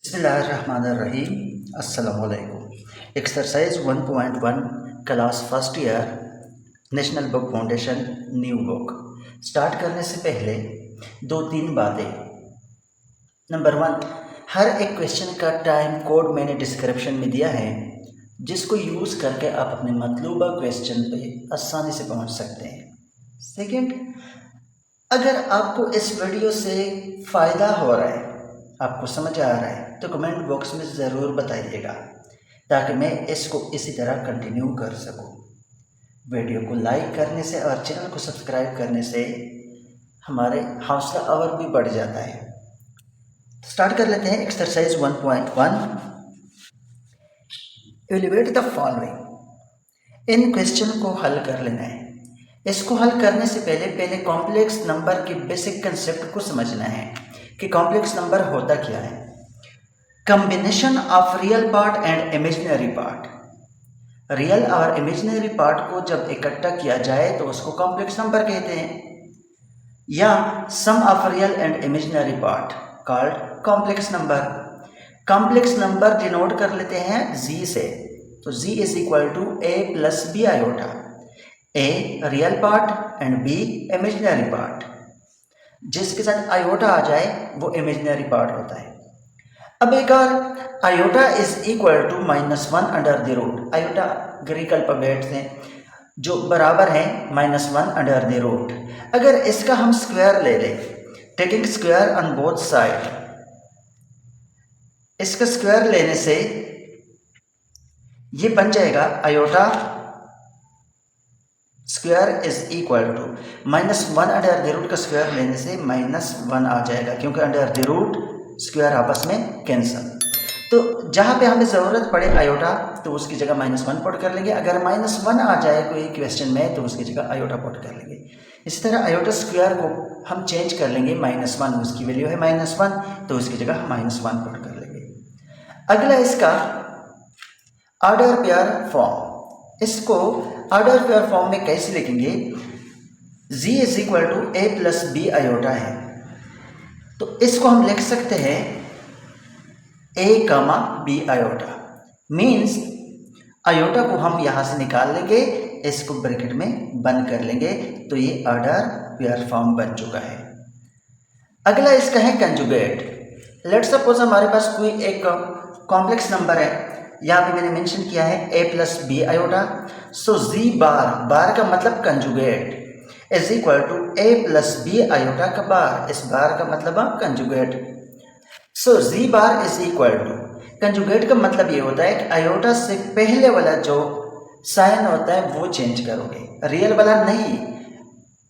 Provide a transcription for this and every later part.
बिस्मिल्लाहिर्रहमानिर्रहीम। अस्सलामुअलैकुम। Exercise 1.1 class first year national book foundation new book. Start करने से पहले दो तीन बातें। नंबर 1, हर एक क्वेश्चन का टाइम कोड मैंने डिस्क्रिप्शन में दिया है, जिसको यूज़ करके आप अपने मतलूबा क्वेश्चन पे आसानी से पहुंच सकते हैं। सेकंड, अगर आपको इस वीडियो से फ़ायदा हो रहा है, आपको समझ आ रहा है, तो कमेंट बॉक्स में ज़रूर बताइएगा ताकि मैं इसको इसी तरह कंटिन्यू कर सकूं। वीडियो को लाइक करने से और चैनल को सब्सक्राइब करने से हमारे हौसला और भी बढ़ जाता है। स्टार्ट कर लेते हैं exercise 1.1। Elevate the following. In question को हल कर लेना है। इसको हल करने से पहले कॉम्प्लेक्स नंबर के बेसिक कंसेप्ट को समझना है कि कॉम्प्लेक्स नंबर होता क्या है। Combination of real part and imaginary part. Real और इमेजिनरी पार्ट को जब इकट्ठा किया जाए तो उसको कॉम्प्लेक्स नंबर कहते हैं, या sum of real and imaginary part called complex number. Complex number denote कर लेते हैं जी से, तो G is equal to A plus B iota. A real part and B imaginary part. जिसके साथ आयोटा आ जाए वो इमेजिनरी पार्ट होता है। अब एक और, iota is equal to -1 under the root. Iota Greek alphabets हैं जो बराबर हैं -1 अंडर द रूट। अगर इसका हम स्क्वायर ले लें, taking square on both side, इसका स्क्वायर लेने से ये बन जाएगा iota square is equal to -1 under the root का स्क्वायर लेने से -1 आ जाएगा, क्योंकि अंडर द रूट स्क्वायर आपस में कैंसल। तो जहाँ पे हमें ज़रूरत पड़े आयोटा तो उसकी जगह -1 पुट कर लेंगे। अगर -1 आ जाए कोई क्वेश्चन में तो उसकी जगह आयोटा पुट कर लेंगे। इसी तरह आयोटा स्क्वायर को हम चेंज कर लेंगे, -1 उसकी वैल्यू है -1 तो उसकी जगह -1 पुट कर लेंगे। अगला इसका ऑर्डर पेयर फॉर्म। इसको ऑर्डर पेयर फॉर्म में कैसे लिखेंगे? z is equal to A plus B iota है, तो इसको हम लिख सकते हैं a, b iota. Means iota को हम यहां से निकाल लेंगे, इसको ब्रैकेट में बंद कर लेंगे, तो ये ऑर्डर पेयर फॉर्म बन चुका है। अगला इसका है कंजुगेट। लेट सपोज हमारे पास कोई एक कॉम्प्लेक्स नंबर है, यहाँ पे मैंने मेंशन किया है a plus B iota. So G bar का मतलब conjugate is equal to a plus B iota का बार। इस बार का मतलब conjugate. So G bar is equal to, conjugate का मतलब ये होता है कि आयोटा से पहले वाला जो साइन होता है वो चेंज करोगे, रियल वाला नहीं।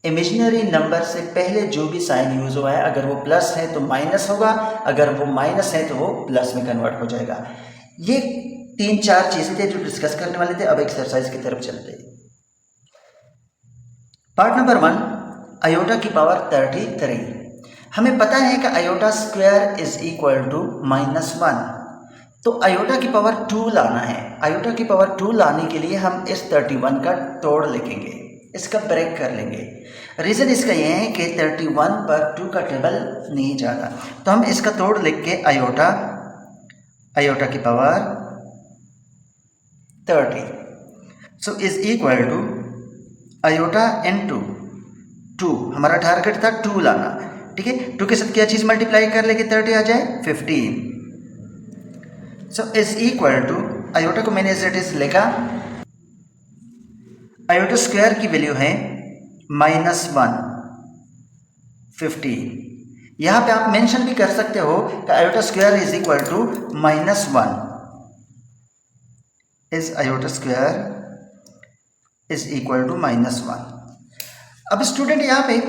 इमेजिनरी नंबर से पहले जो भी साइन यूज हुआ है, अगर वो प्लस है तो माइनस होगा, अगर वो माइनस है तो वो प्लस में कन्वर्ट हो जाएगा। ये 3-4 चीजें थे जो डिस्कस करने वाले थे। अब एक्सरसाइज की तरफ चलते हैं। पार्ट नंबर 1, आयोटा की पावर 33। हमें पता है कि iota square is equal to -1, तो आयोटा की पावर 2 लाना है। आयोटा की पावर 2 लाने के लिए हम इस 31 का तोड़ लिखेंगे, इसका ब्रेक कर लेंगे। रीज़न इसका यह है कि 31 पर 2 का टेबल नहीं जाता, तो हम इसका तोड़ लिख के आयोटा की power 30 so is equal to iota into 2। हमारा टारगेट था 2 लाना, ठीक है। 2 के साथ क्या चीज़ मल्टीप्लाई कर लेके 30 आ जाए 15। So is equal to, iota को मैंने एज इट इज लिखा, आयोटा स्क्वायर की वैल्यू है -1 15। यहां पे आप मेंशन भी कर सकते हो कि iota square is equal to -1 is iota square is equal to -1। अब स्टूडेंट यहां पे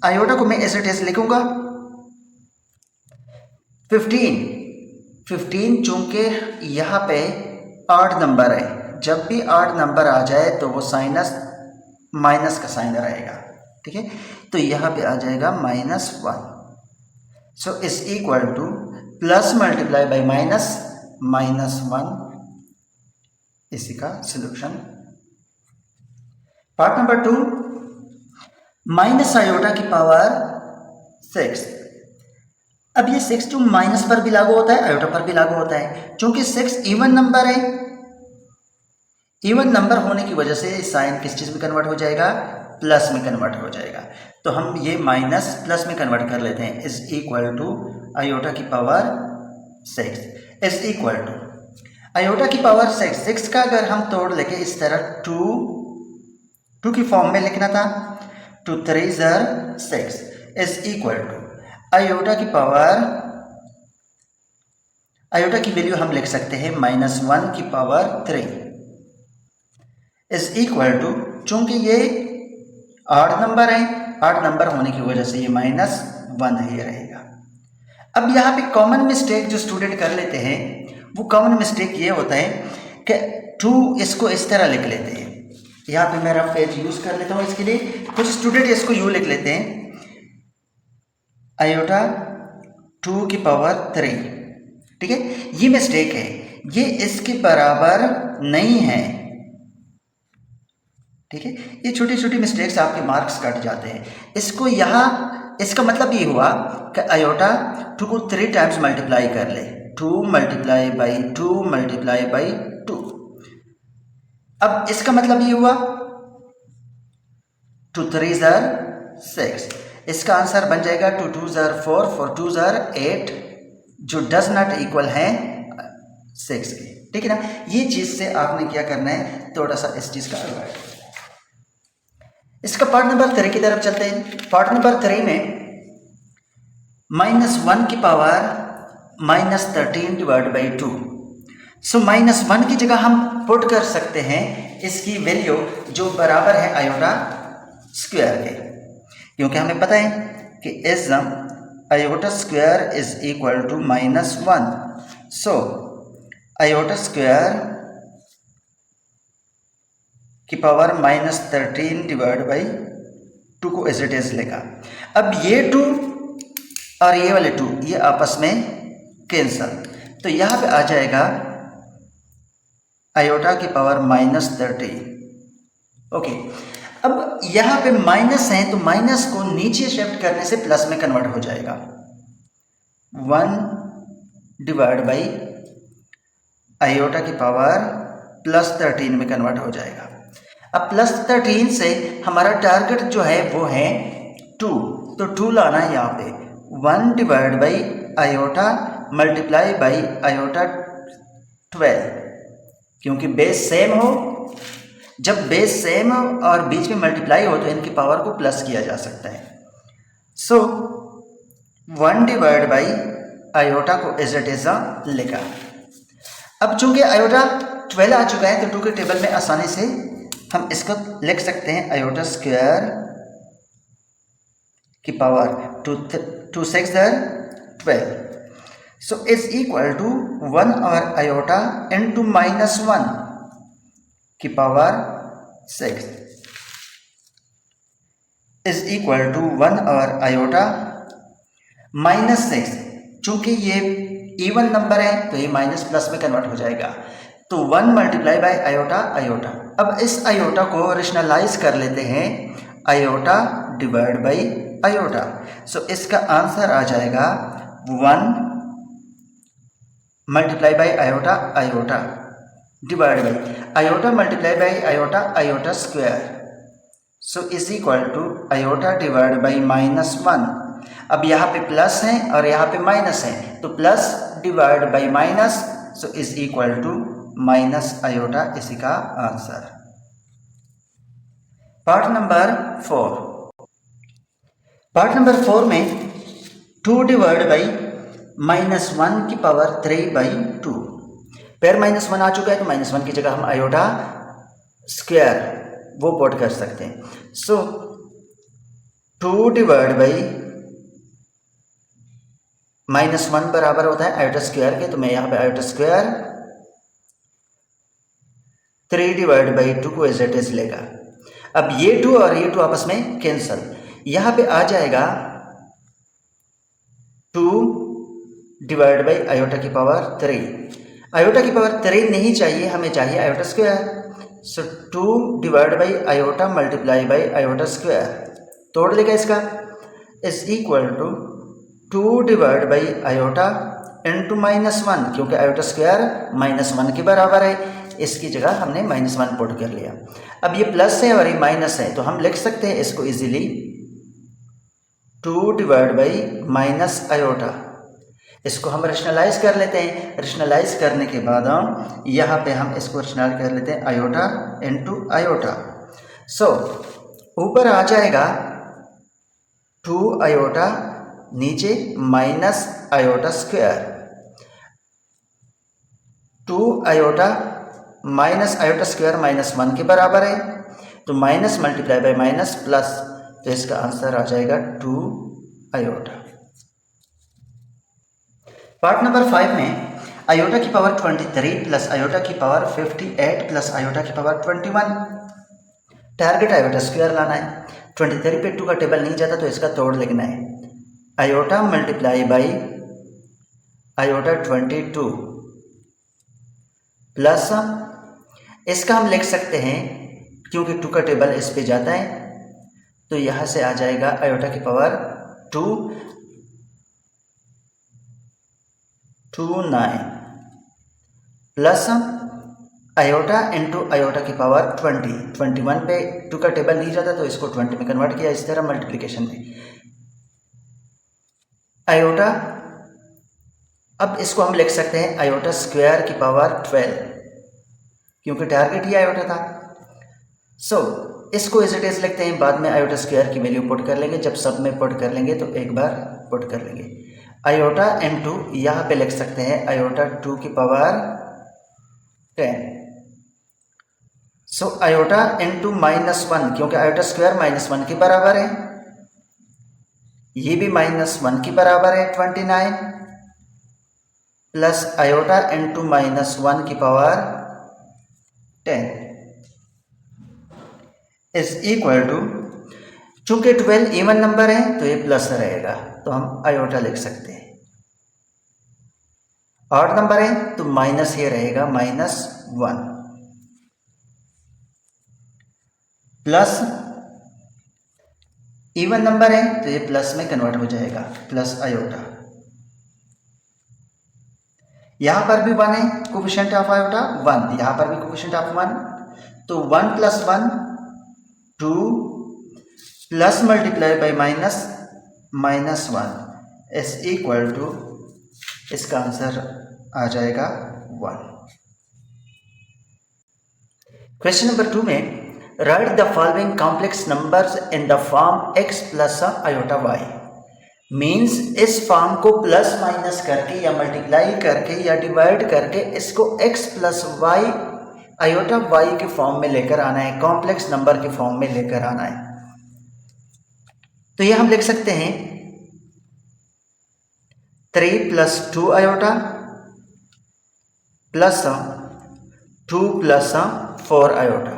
आयोटा को मैं एज इट इज लिखूंगा 15 चूंकि यहां पे ऑड नंबर है, जब भी ऑड नंबर आ जाए तो वो माइनस का साइन रहेगा, ठीक है। तो यहां पे आ जाएगा -1। सो is equal two plus multiply by -1, इसी का solution. Part number 2, minus iota की पावर 6। अब ये 6 जो माइनस पर भी लागू होता है, आयोटा पर भी लागू होता है। चूंकि 6 इवन नंबर है, इवन नंबर होने की वजह से साइन किस चीज़ में कन्वर्ट हो जाएगा, प्लस में कन्वर्ट हो जाएगा। तो हम ये माइनस प्लस में कन्वर्ट कर लेते हैं, इज इक्वल टू आयोटा की power 6 is equal to iota की पावर 6 का अगर हम तोड़ लेके इस तरह 2 की फॉर्म में लिखना था, 2 3 6 इज इक्वल टू आयोटा की पावर, आयोटा की वैल्यू हम लिख सकते हैं -1 की पावर 3 इज इक्वल टू, चूंकि ये ऑड नंबर है, ऑड नंबर होने की वजह से ये -1 ही रहेगा। अब यहाँ पे कॉमन मिस्टेक जो स्टूडेंट कर लेते हैं, वो कॉमन मिस्टेक ये होता है कि 2 इसको इस तरह लिख लेते हैं। यहाँ पे मैं रफ पेज यूज़ कर लेता हूँ इसके लिए। कुछ स्टूडेंट इसको यूँ लिख लेते हैं, आयोटा 2 की पावर 3, ठीक है। ये मिस्टेक है, ये इसके बराबर नहीं है, ठीक है। ये छोटी छोटी मिस्टेक्स आपके मार्क्स कट जाते हैं। इसको यहाँ, इसका मतलब ये हुआ कि आयोटा 2 को 3 टाइम्स मल्टीप्लाई कर ले, 2 मल्टीप्लाई बाई 2 मल्टीप्लाई बाई 2। अब इसका मतलब ये हुआ 2 3 6, इसका आंसर बन जाएगा 2 2 4 4 2 8, जो डज नॉट इक्वल है 6 के, ठीक है ना। ये चीज़ से आपने क्या करना है, थोड़ा सा इस चीज़ का अवॉइड। इसका पार्ट नंबर 3 की तरफ चलते हैं। पार्ट नंबर 3 में -1 की पावर -13 डिवाइड बाई 2। सो -1 की जगह हम पुट कर सकते हैं इसकी वैल्यू जो बराबर है आयोटा स्क्वायर के, क्योंकि हमें पता है कि is iota square is equal to -1। So iota square की पावर -13 डिवाइड बाई 2 को एज इट इज लेगा। अब ये 2 और ये वाले 2 ये आपस में कैंसल, तो यहाँ पे आ जाएगा आयोटा की पावर -13। ओके, अब यहाँ पे माइनस है तो माइनस को नीचे शिफ्ट करने से प्लस में कन्वर्ट हो जाएगा, 1 डिवाइड बाई आयोटा की पावर +13 में कन्वर्ट हो जाएगा। अब +13 से हमारा टारगेट जो है वो है 2, तो 2 लाना है यहाँ पे, 1 divide by iota multiply by iota 12, क्योंकि बेस सेम हो, जब बेस सेम हो और बीच में मल्टीप्लाई हो तो इनकी पावर को प्लस किया जा सकता है। सो 1 डिवाइड बाई आयोटा को एज इट इज लिखा। अब चूंकि आयोटा 12 आ चुका है तो 2 के टेबल में आसानी से हम इसको लिख सकते हैं, आयोटा स्क्वायर की power 2 6 12, so is equal to 1 और आयोटा इंटू -1 की पावर 6 इज इक्वल टू 1 और आयोटा -6। चूंकि ये इवन नंबर है तो ये माइनस प्लस में कन्वर्ट हो जाएगा, तो 1 मल्टीप्लाई बाय आयोटा आयोटा। अब इस आयोटा को रेशनलाइज कर लेते हैं, iota divide by iota. So इसका आंसर आ जाएगा 1 multiply by iota iota divide by iota multiply by iota iota square, so is equal to iota divide by -1। अब यहाँ पे प्लस है और यहाँ पे माइनस है, तो plus divide by minus, so is equal to minus iota, इसी का answer. Part number 4, part number 4 में 2 डिवाइड बाई -1 की पावर 3 बाई 2, पेयर -1 आ चुका है तो -1 की जगह हम आयोटा स्क्वायर वो पुट कर सकते हैं। सो 2 डिवाइड बाई -1 बराबर होता है आयोटा स्क्वायर के, तो मैं यहाँ पे आयोटा स्क्वायर 3 डिवाइड बाई 2 को एज इट इज लेगा। अब ये 2 और ये 2 आपस में कैंसल, यहाँ पे आ जाएगा 2 डिवाइड बाई आयोटा की पावर 3। आयोटा की पावर 3 नहीं चाहिए, हमें चाहिए iota square, so 2 divide by iota multiply by iota square, तोड़ लेगा इसका, is equal to 2 divide by iota into -1, क्योंकि आयोटा स्क्वायर -1 के बराबर है, इसकी जगह हमने -1 पुट कर लिया। अब ये प्लस है और ये माइनस है, तो हम लिख सकते हैं इसको easily 2 divide by minus iota. इसको हम रेशनलाइज कर लेते हैं। रेशनलाइज करने के बाद यहाँ पे हम इसको रेशनलाइज कर लेते हैं आयोटा इंटू आयोटा। सो ऊपर आ जाएगा 2 आयोटा, नीचे minus iota square. 2 iota minus iota square -1 के बराबर है, तो minus multiply by minus plus, तो इसका आंसर आ जाएगा 2 आयोटा। पार्ट नंबर 5 में आयोटा की पावर 23 प्लस आयोटा की पावर 58 प्लस आयोटा की पावर 21। टारगेट आयोटा स्क्वायर लाना है। 23 पे 2 का टेबल नहीं जाता, तो इसका तोड़ लिखना है। Iota multiply by iota 22 plus, इसका हम लिख सकते हैं क्योंकि 2 का टेबल इस पे जाता है, तो यहाँ से आ जाएगा आयोटा की power 29 plus iota into iota की पावर 21 पे 2 का टेबल नहीं जाता, तो इसको 20 में कन्वर्ट किया, इस तरह मल्टीप्लिकेशन में आयोटा। अब इसको हम लिख सकते हैं आयोटा स्क्वायर की पावर 12, क्योंकि टारगेट ही आयोटा था। सो इसको एज इट इज लिखते हैं, बाद में आयोटा स्क्वायर की वैल्यू पुट कर लेंगे। जब सब में पुट कर लेंगे तो एक बार पुट कर लेंगे। आयोटा इंटू यहाँ पे लिख सकते हैं आयोटा 2 की पावर 10। सो आयोटा इंटू -1, क्योंकि आयोटा स्क्वायर -1 के बराबर है, ये भी -1 के बराबर है 29, प्लस आयोटा इंटू -1 की पावर 10 इज इक्वल टू, चूंकि 12 इवन नंबर है तो ये प्लस रहेगा, तो हम आयोटा लिख सकते हैं। ऑड नंबर है तो माइनस ये रहेगा -1, प्लस इवन नंबर है तो ये प्लस में कन्वर्ट हो जाएगा, प्लस आयोटा। यहां पर भी 1 है, कोफिशिएंट ऑफ आयोटा 1, यहां पर भी कोफिशिएंट ऑफ 1, तो 1 + 1 2 plus multiply by -1 is equal to, इसका आंसर आ जाएगा 1। क्वेश्चन नंबर 2 में write the following complex numbers in the form x plus iota y। Means इस फॉर्म को प्लस माइनस करके या मल्टीप्लाई करके या डिवाइड करके इसको x plus y iota y के फॉर्म में लेकर आना है, कॉम्प्लेक्स नंबर के फॉर्म में लेकर आना है। तो ये हम लिख सकते हैं 3 + 2 आयोटा प्लस 2 + 4 आयोटा,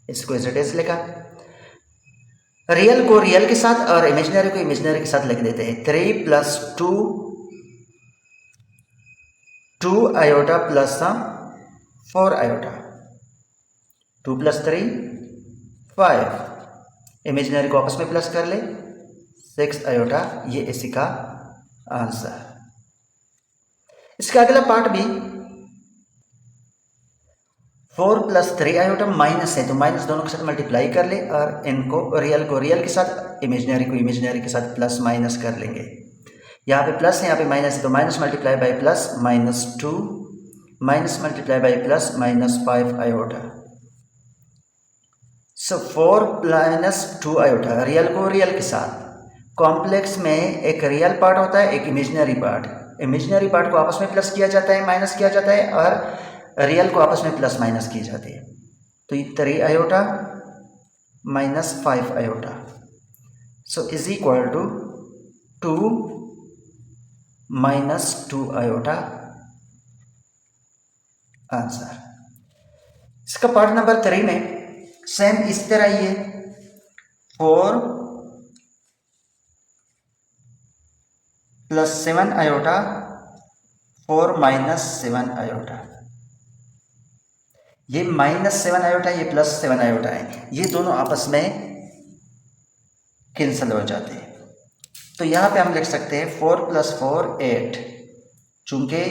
इसको एज इट इज लिखा। रियल को रियल के साथ और इमेजिनरी को इमेजिनरी के साथ लिख देते हैं। 3 + 2 आयोटा प्लस 4 आयोटा, 2 + 3 5, इमेजिनरी को आपस में प्लस कर ले 6 आयोटा, ये इसी का आंसर। इसका अगला पार्ट भी 4 + 3 आयोटा माइनस है, तो माइनस दोनों के साथ मल्टीप्लाई कर ले और इनको रियल को रियल के साथ इमेजिनरी को इमेजिनरी के साथ प्लस माइनस कर लेंगे। यहाँ पे प्लस है, यहाँ पे माइनस है, तो minus multiply by plus -2 minus multiply by plus -5 iota. So 4 + 2 iota, real को रियल के साथ। कॉम्प्लेक्स में एक रियल पार्ट होता है, एक इमेजिनरी पार्ट। इमेजिनरी पार्ट को आपस में प्लस किया जाता है, माइनस किया जाता है, और रियल को आपस में प्लस माइनस की जाती है। तो ये 3 iota -5 iota, so is equal to 2 - 2 iota answer. इसका पार्ट नंबर 3 में सेम इस तरह ही है, 4 + 7 आयोटा 4 - 7 आयोटा। ये -7 आयोटा, ये +7 आयोटा है, ये दोनों आपस में कैंसिल हो जाते हैं। तो यहाँ पे हम लिख सकते हैं 4 + 4 8। चूंकि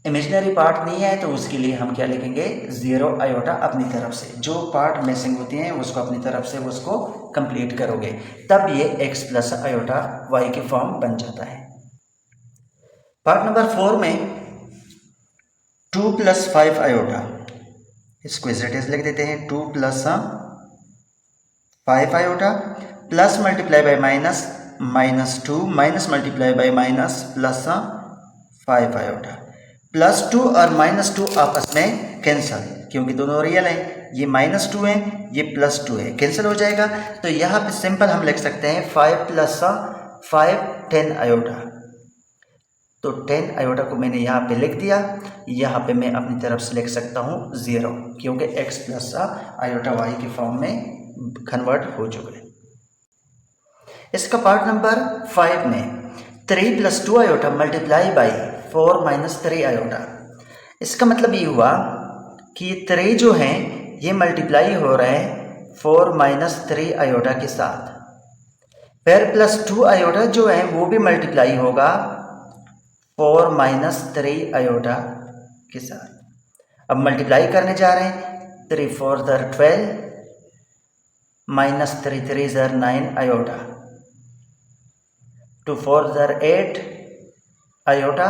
इमेजिनरी पार्ट नहीं है तो उसके लिए हम क्या लिखेंगे 0 आयोटा अपनी तरफ से। जो पार्ट मिसिंग होती हैं उसको अपनी तरफ से उसको कंप्लीट करोगे, तब ये x + आयोटा y की फॉर्म बन जाता है। पार्ट नंबर 4 में 2 + 5 आयोटा, इसको एज इट इज लिख देते हैं 2 + 5 iota, plus multiply by minus, -2 minus multiply by minus plus 5 iota. +2 और -2 आपस में कैंसिल, क्योंकि दोनों रियल हैं। ये -2 है, ये +2 है, कैंसिल हो जाएगा। तो यहाँ पे सिंपल हम लिख सकते हैं 5 + 5 10 आयोटा। तो 10 आयोटा को मैंने यहाँ पे लिख दिया। यहाँ पे मैं अपनी तरफ से लिख सकता हूँ 0, क्योंकि x + आयोटा y की फॉर्म में कन्वर्ट हो चुके। इसका पार्ट नंबर 5 में 3 + 2 आयोटा मल्टीप्लाई बाई 4 - 3 आयोटा। इसका मतलब ये हुआ कि ये 3 जो हैं ये मल्टीप्लाई हो रहे हैं 4 - 3 आयोटा के साथ। फिर +2 आयोटा जो है वो भी मल्टीप्लाई होगा 4 - 3 आयोटा के साथ। अब मल्टीप्लाई करने जा रहे हैं। 3 × 4 = 12, -3 × 3 = 9 iota, 2 × 4 = 8 iota,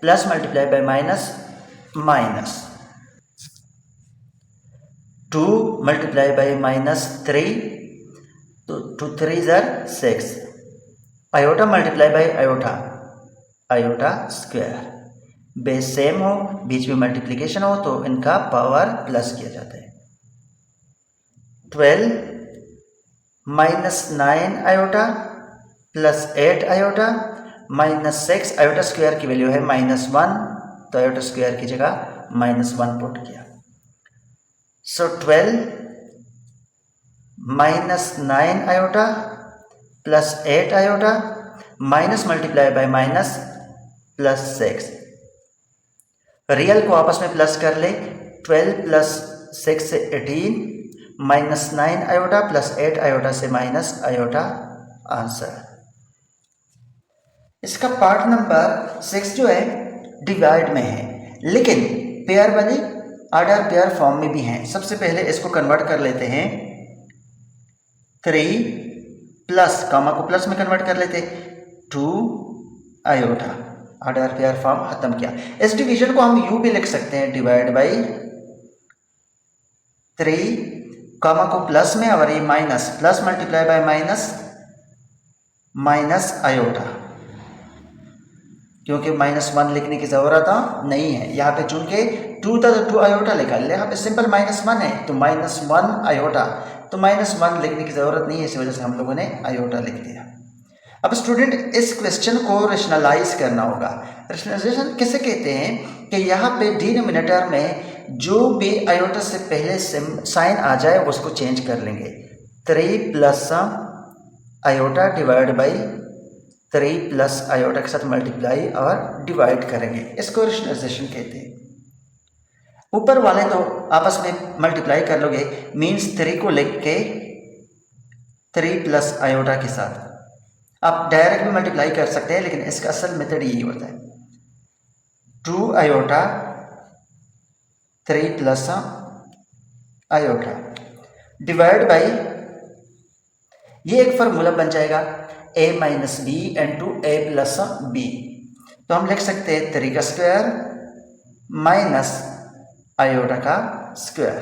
plus multiply by minus, -2 multiply by -3, तो 2 × 3 = 6 iota multiply by iota, iota square. Base same हो, बीच में मल्टीप्लिकेशन हो तो इनका पावर प्लस किया जाता है। 12 -9 iota plus 8 iota -6 iota square की वैल्यू है -1, तो आयोटा स्क्वायर की जगह -1 पुट किया। सो 12 -9 iota plus 8 iota minus multiply by minus plus 6। Real को आपस में प्लस कर ले। 12 + 6 से 18, -9 आयोटा प्लस 8 आयोटा से माइनस आयोटा, आंसर। इसका पार्ट नंबर 6 जो है डिवाइड में है, लेकिन पेयर वाली ऑर्डर पेयर फॉर्म में भी हैं। सबसे पहले इसको कन्वर्ट कर लेते हैं। 3 प्लस कामा को प्लस में कन्वर्ट कर लेते, 2 आयोटा, ऑर्डर पेयर फॉर्म खत्म किया। इस डिवीजन को हम यू भी लिख सकते हैं, डिवाइड बाई 3 कामा को प्लस में और ये minus, plus multiply by minus iota, क्योंकि -1 लिखने की जरूरत नहीं है यहाँ पे, चूंकि 2 था तो 2 आयोटा लिखा। यहाँ पे सिंपल -1 है तो -1 आयोटा, तो -1 लिखने की जरूरत नहीं है, इस वजह से हम लोगों ने आयोटा लिख दिया। अब स्टूडेंट इस क्वेश्चन को रेशनलाइज करना होगा। रेशनलाइजेशन किसे कहते हैं कि यहाँ पे डिनोमिनेटर में जो भी आयोटा से पहले साइन आ जाए उसको चेंज कर लेंगे। 3 plus iota divide by 3 plus iota के साथ मल्टीप्लाई और डिवाइड करेंगे, इसको रेशनलाइजेशन कहते हैं। ऊपर वाले तो आपस में मल्टीप्लाई कर लोगे, मीन्स 3 को लिख के 3 प्लस आयोटा के साथ आप डायरेक्ट भी मल्टीप्लाई कर सकते हैं, लेकिन इसका असल मेथड यही होता है। 2 iota 3 plus iota divide by, ये एक फॉर्मूला बन जाएगा a - b × a + b। तो हम लिख सकते हैं 3 का स्क्वायर माइनस आयोटा का स्क्वायर।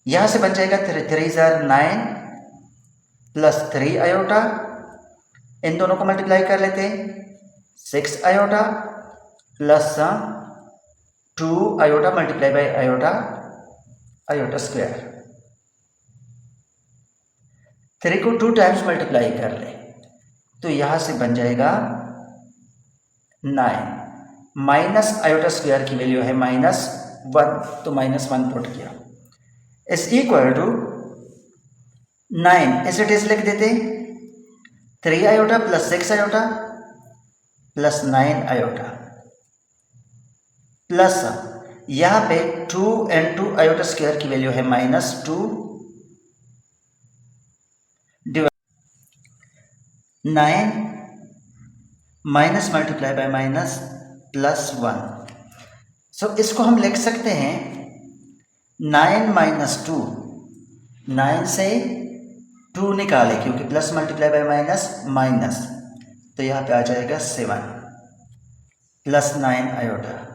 यहां से बन जाएगा 3 × 3 = 9 प्लस 3 आयोटा, इन दोनों को मल्टीप्लाई कर लेते हैं, 6 iota plus 2 iota multiply by iota, iota square. 3 को 2 टाइम्स मल्टीप्लाई कर ले तो यहां से बन जाएगा 9, माइनस आयोटा स्क्वायर की वैल्यू है -1, तो -1 पुट किया, इज इक्वल टू 9 इस इट इज लिख देते, 3 iota plus 6 iota plus 9 iota plus यहाँ पे 2 × 2 आयोटा स्क्वायर की वैल्यू है -2 9 minus multiply by minus plus 1। सो इसको हम लिख सकते हैं 9 माइनस 2। 9 से 2 निकाले क्योंकि plus multiply by minus minus, तो यहाँ पे आ जाएगा 7 प्लस 9 आयोटा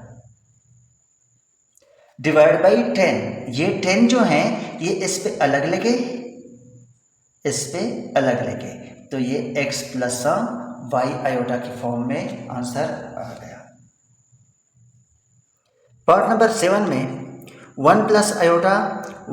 डिवाइड बाई 10। ये 10 जो है ये इस पे अलग लगे, इस पे अलग लगे, तो ये x प्लस वाई आयोटा की फॉर्म में आंसर आ गया। पार्ट नंबर 7 में 1 plus iota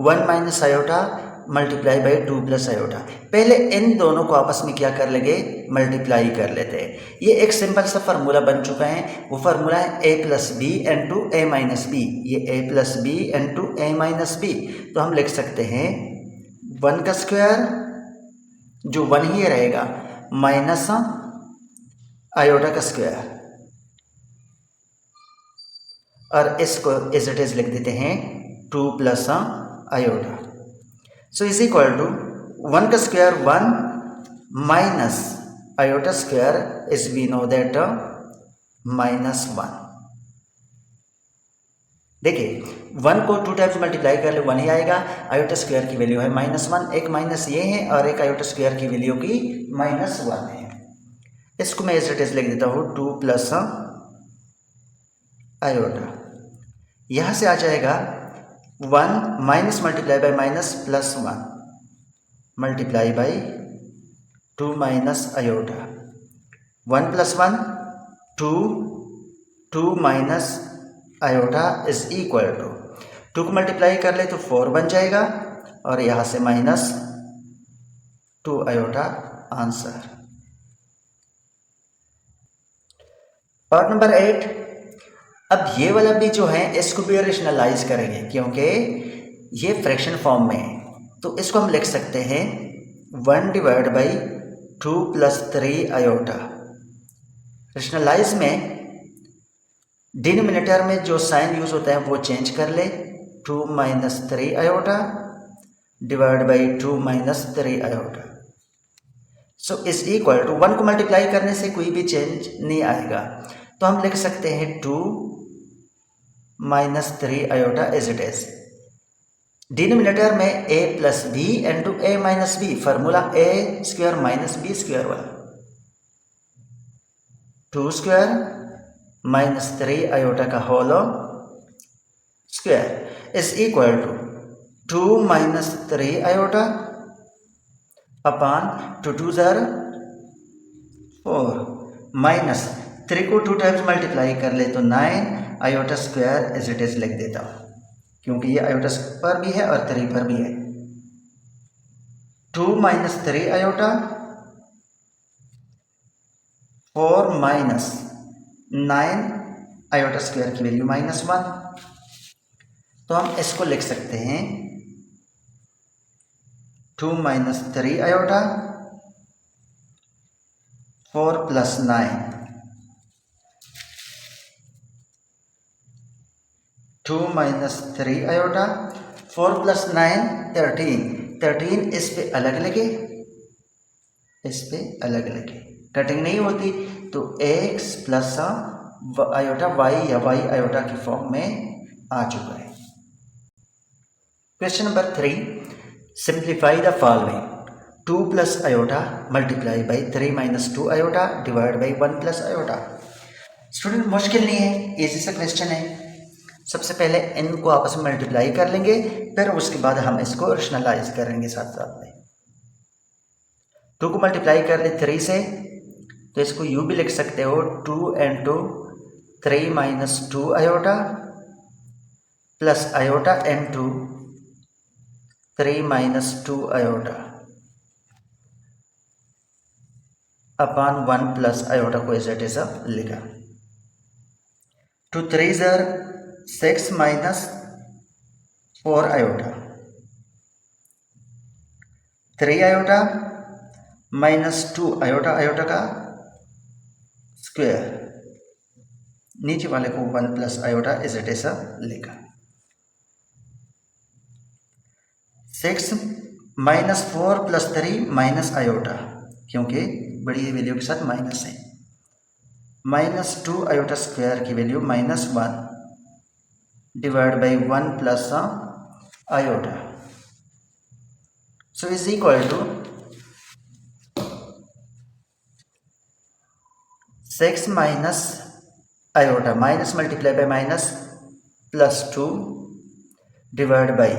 1 minus iota multiply by 2 plus iota. पहले इन दोनों को आपस में क्या कर लेंगे, मल्टीप्लाई कर लेते हैं। ये एक सिंपल सा फार्मूला बन चुका है, वो फार्मूला है a plus b into a minus b. ये a plus b into a minus b, तो हम लिख सकते हैं 1 का स्क्वायर जो 1 ही रहेगा माइनस आयोटा का स्क्वायर, और इसको एज इट इज लिख देते हैं 2 plus iota. So is equal to 1 का square 1 minus iota square is we know that minus 1। देखिए 1 को 2 टाइम्स मल्टीप्लाई कर ले 1 ही आएगा। आयोटा स्क्वायर की वैल्यू है -1, एक माइनस ये है और एक आयोटा स्क्वायर की वैल्यू की -1 है। इसको मैं एज इट इज लिख देता हूँ 2 प्लस आयोटा। यहाँ से आ जाएगा 1 minus multiply by minus plus 1 multiply by 2 minus iota. 1 plus 1 2, 2 minus iota is equal to 2 को मल्टीप्लाई कर ले तो 4 बन जाएगा और यहाँ से -2 आयोटा आंसर। पार्ट नंबर 8, अब ये वाला भी जो है इसको भी रेशनलाइज करेंगे क्योंकि ये फ्रैक्शन फॉर्म में है, तो इसको हम लिख सकते हैं 1 divide by 2 plus 3 iota. Rationalise में डिनोमिनेटर में जो साइन यूज होता है वो चेंज कर ले, 2 minus 3 iota divide by 2 minus 3 iota. So is equal to 1 को मल्टीप्लाई करने से कोई भी चेंज नहीं आएगा, तो हम लिख सकते हैं 2 minus 3 iota as it is. Denominator में a plus b into a minus b, formula a square minus B square वाला, 2 स्क्वायर माइनस 3 आयोटा का whole square is equal to 2 minus 3 iota upon 2 2 ज़र 4 minus 3 को 2 times multiply कर ले तो 9 iota square as it is लिख देता हूँ क्योंकि ये आयोटा पर भी है और 3 पर भी है। 2 minus 3 iota 4 minus 9 iota square की वैल्यू -1, तो हम इसको लिख सकते हैं 2 minus 3 iota 4 plus 9, 2 minus 3 iota 4 plus 9 13 इस पे अलग लगे, इस पे अलग लगे, कटिंग नहीं होती, तो x प्लस आयोटा y या y आयोटा की फॉर्म में आ चुका है। Question number 3, simplify the following 2 plus iota multiply by 3 minus 2 iota divide by 1 plus iota. Student मुश्किल नहीं है, इजी सा क्वेश्चन है। सबसे पहले इनको आपस में मल्टीप्लाई कर लेंगे, फिर उसके बाद हम इसको रेशनलाइज करेंगे साथ साथ में। 2 को मल्टीप्लाई कर ले 3 से, तो इसको यू भी लिख सकते हो 2 into 3 minus 2 iota plus iota into 3 minus 2 iota upon 1 plus iota को एज इट इज लिखा। 2 3 ज़र 6 minus 4 iota, 3 iota minus 2 iota, iota का स्क्वायर, नीचे वाले को 1 plus iota is it is लिखा। 6 माइनस 4 प्लस 3 माइनस आयोटा, क्योंकि बड़ी वैल्यू के साथ माइनस है। -2 आयोटा स्क्वायर की value -1 divide by 1 plus iota, so is equal to 6 minus iota, minus multiply by minus +2 divide by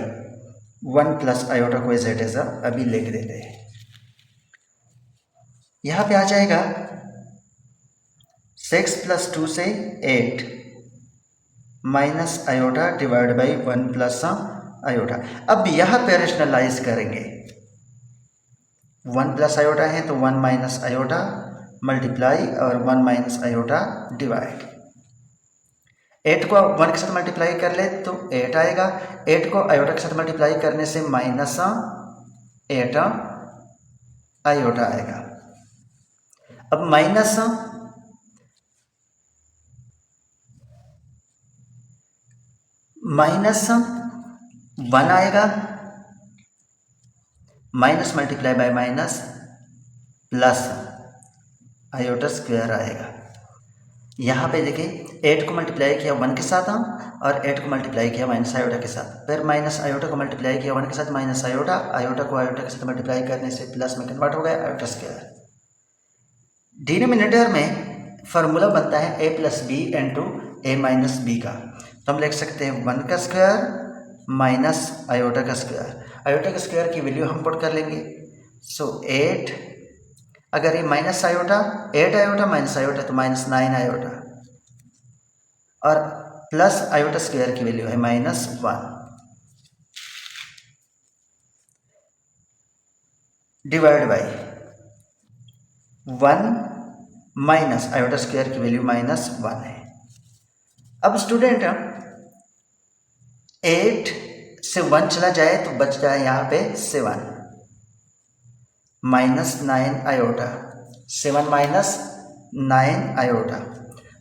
1 plus iota को as it is अभी लिख देते हैं। यहाँ पे आ जाएगा 6 + 2 से 8 minus iota divide by 1 plus iota. अब यहाँ पे रेशनलाइज करेंगे, 1 प्लस आयोटा है तो 1 माइनस आयोटा मल्टीप्लाई और 1 माइनस आयोटा डिवाइड। 8 को 1 के साथ मल्टीप्लाई कर ले तो 8 आएगा, 8 को आयोटा के साथ मल्टीप्लाई करने से -8 आयोटा आएगा। अब माइनस -1 आएगा, minus multiply by minus plus iota square आएगा। यहाँ पे देखिए 8 को मल्टीप्लाई किया 1 के साथ और 8 को मल्टीप्लाई किया माइनस आयोटा के साथ, फिर माइनस आयोटा को मल्टीप्लाई किया 1 के साथ माइनस आयोटा, आयोटा को आयोटा के साथ मल्टीप्लाई करने से प्लस में कन्वर्ट हो गया आयोटा स्क्वायर। डिनोमिनेटर में फार्मूला बनता है a + b into a - b का, तो हम लिख सकते हैं 1 का स्क्वायर माइनस आयोटा का स्क्वायर। आयोटा का स्क्वायर की वैल्यू हम पुट कर लेंगे, सो 8, अगर ये minus iota 8 iota minus iota तो -9 आयोटा, और प्लस आयोटा स्क्वायर की वैल्यू है -1 divide by 1 minus iota square की वैल्यू -1 है। अब स्टूडेंट 8 से 1 चला जाए तो बच जाए यहाँ पे 7 -9 iota, 7 -9 iota,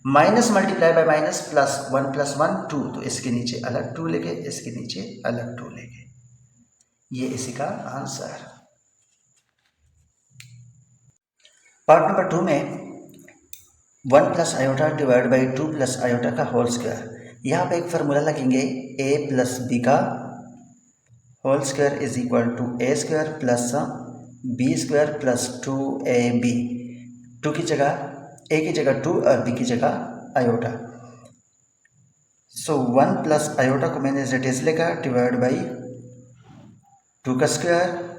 minus multiply by minus plus 1 + 1 2, तो इसके नीचे अलग 2 लेंगे, इसके नीचे अलग 2 लेंगे, ये इसी का आंसर। पार्ट नंबर 2 में 1 plus iota divide by 2 plus iota का होल स्क्वायर। यहाँ पे एक फार्मूला लगेंगे a + b का whole square is equal to a² plus b² plus 2ab, 2 की जगह a की जगह 2 और b की जगह आयोटा, सो 1 प्लस आयोटा को मैंने एज इट इज लिखा डिवाइड बाई 2 का स्क्वायर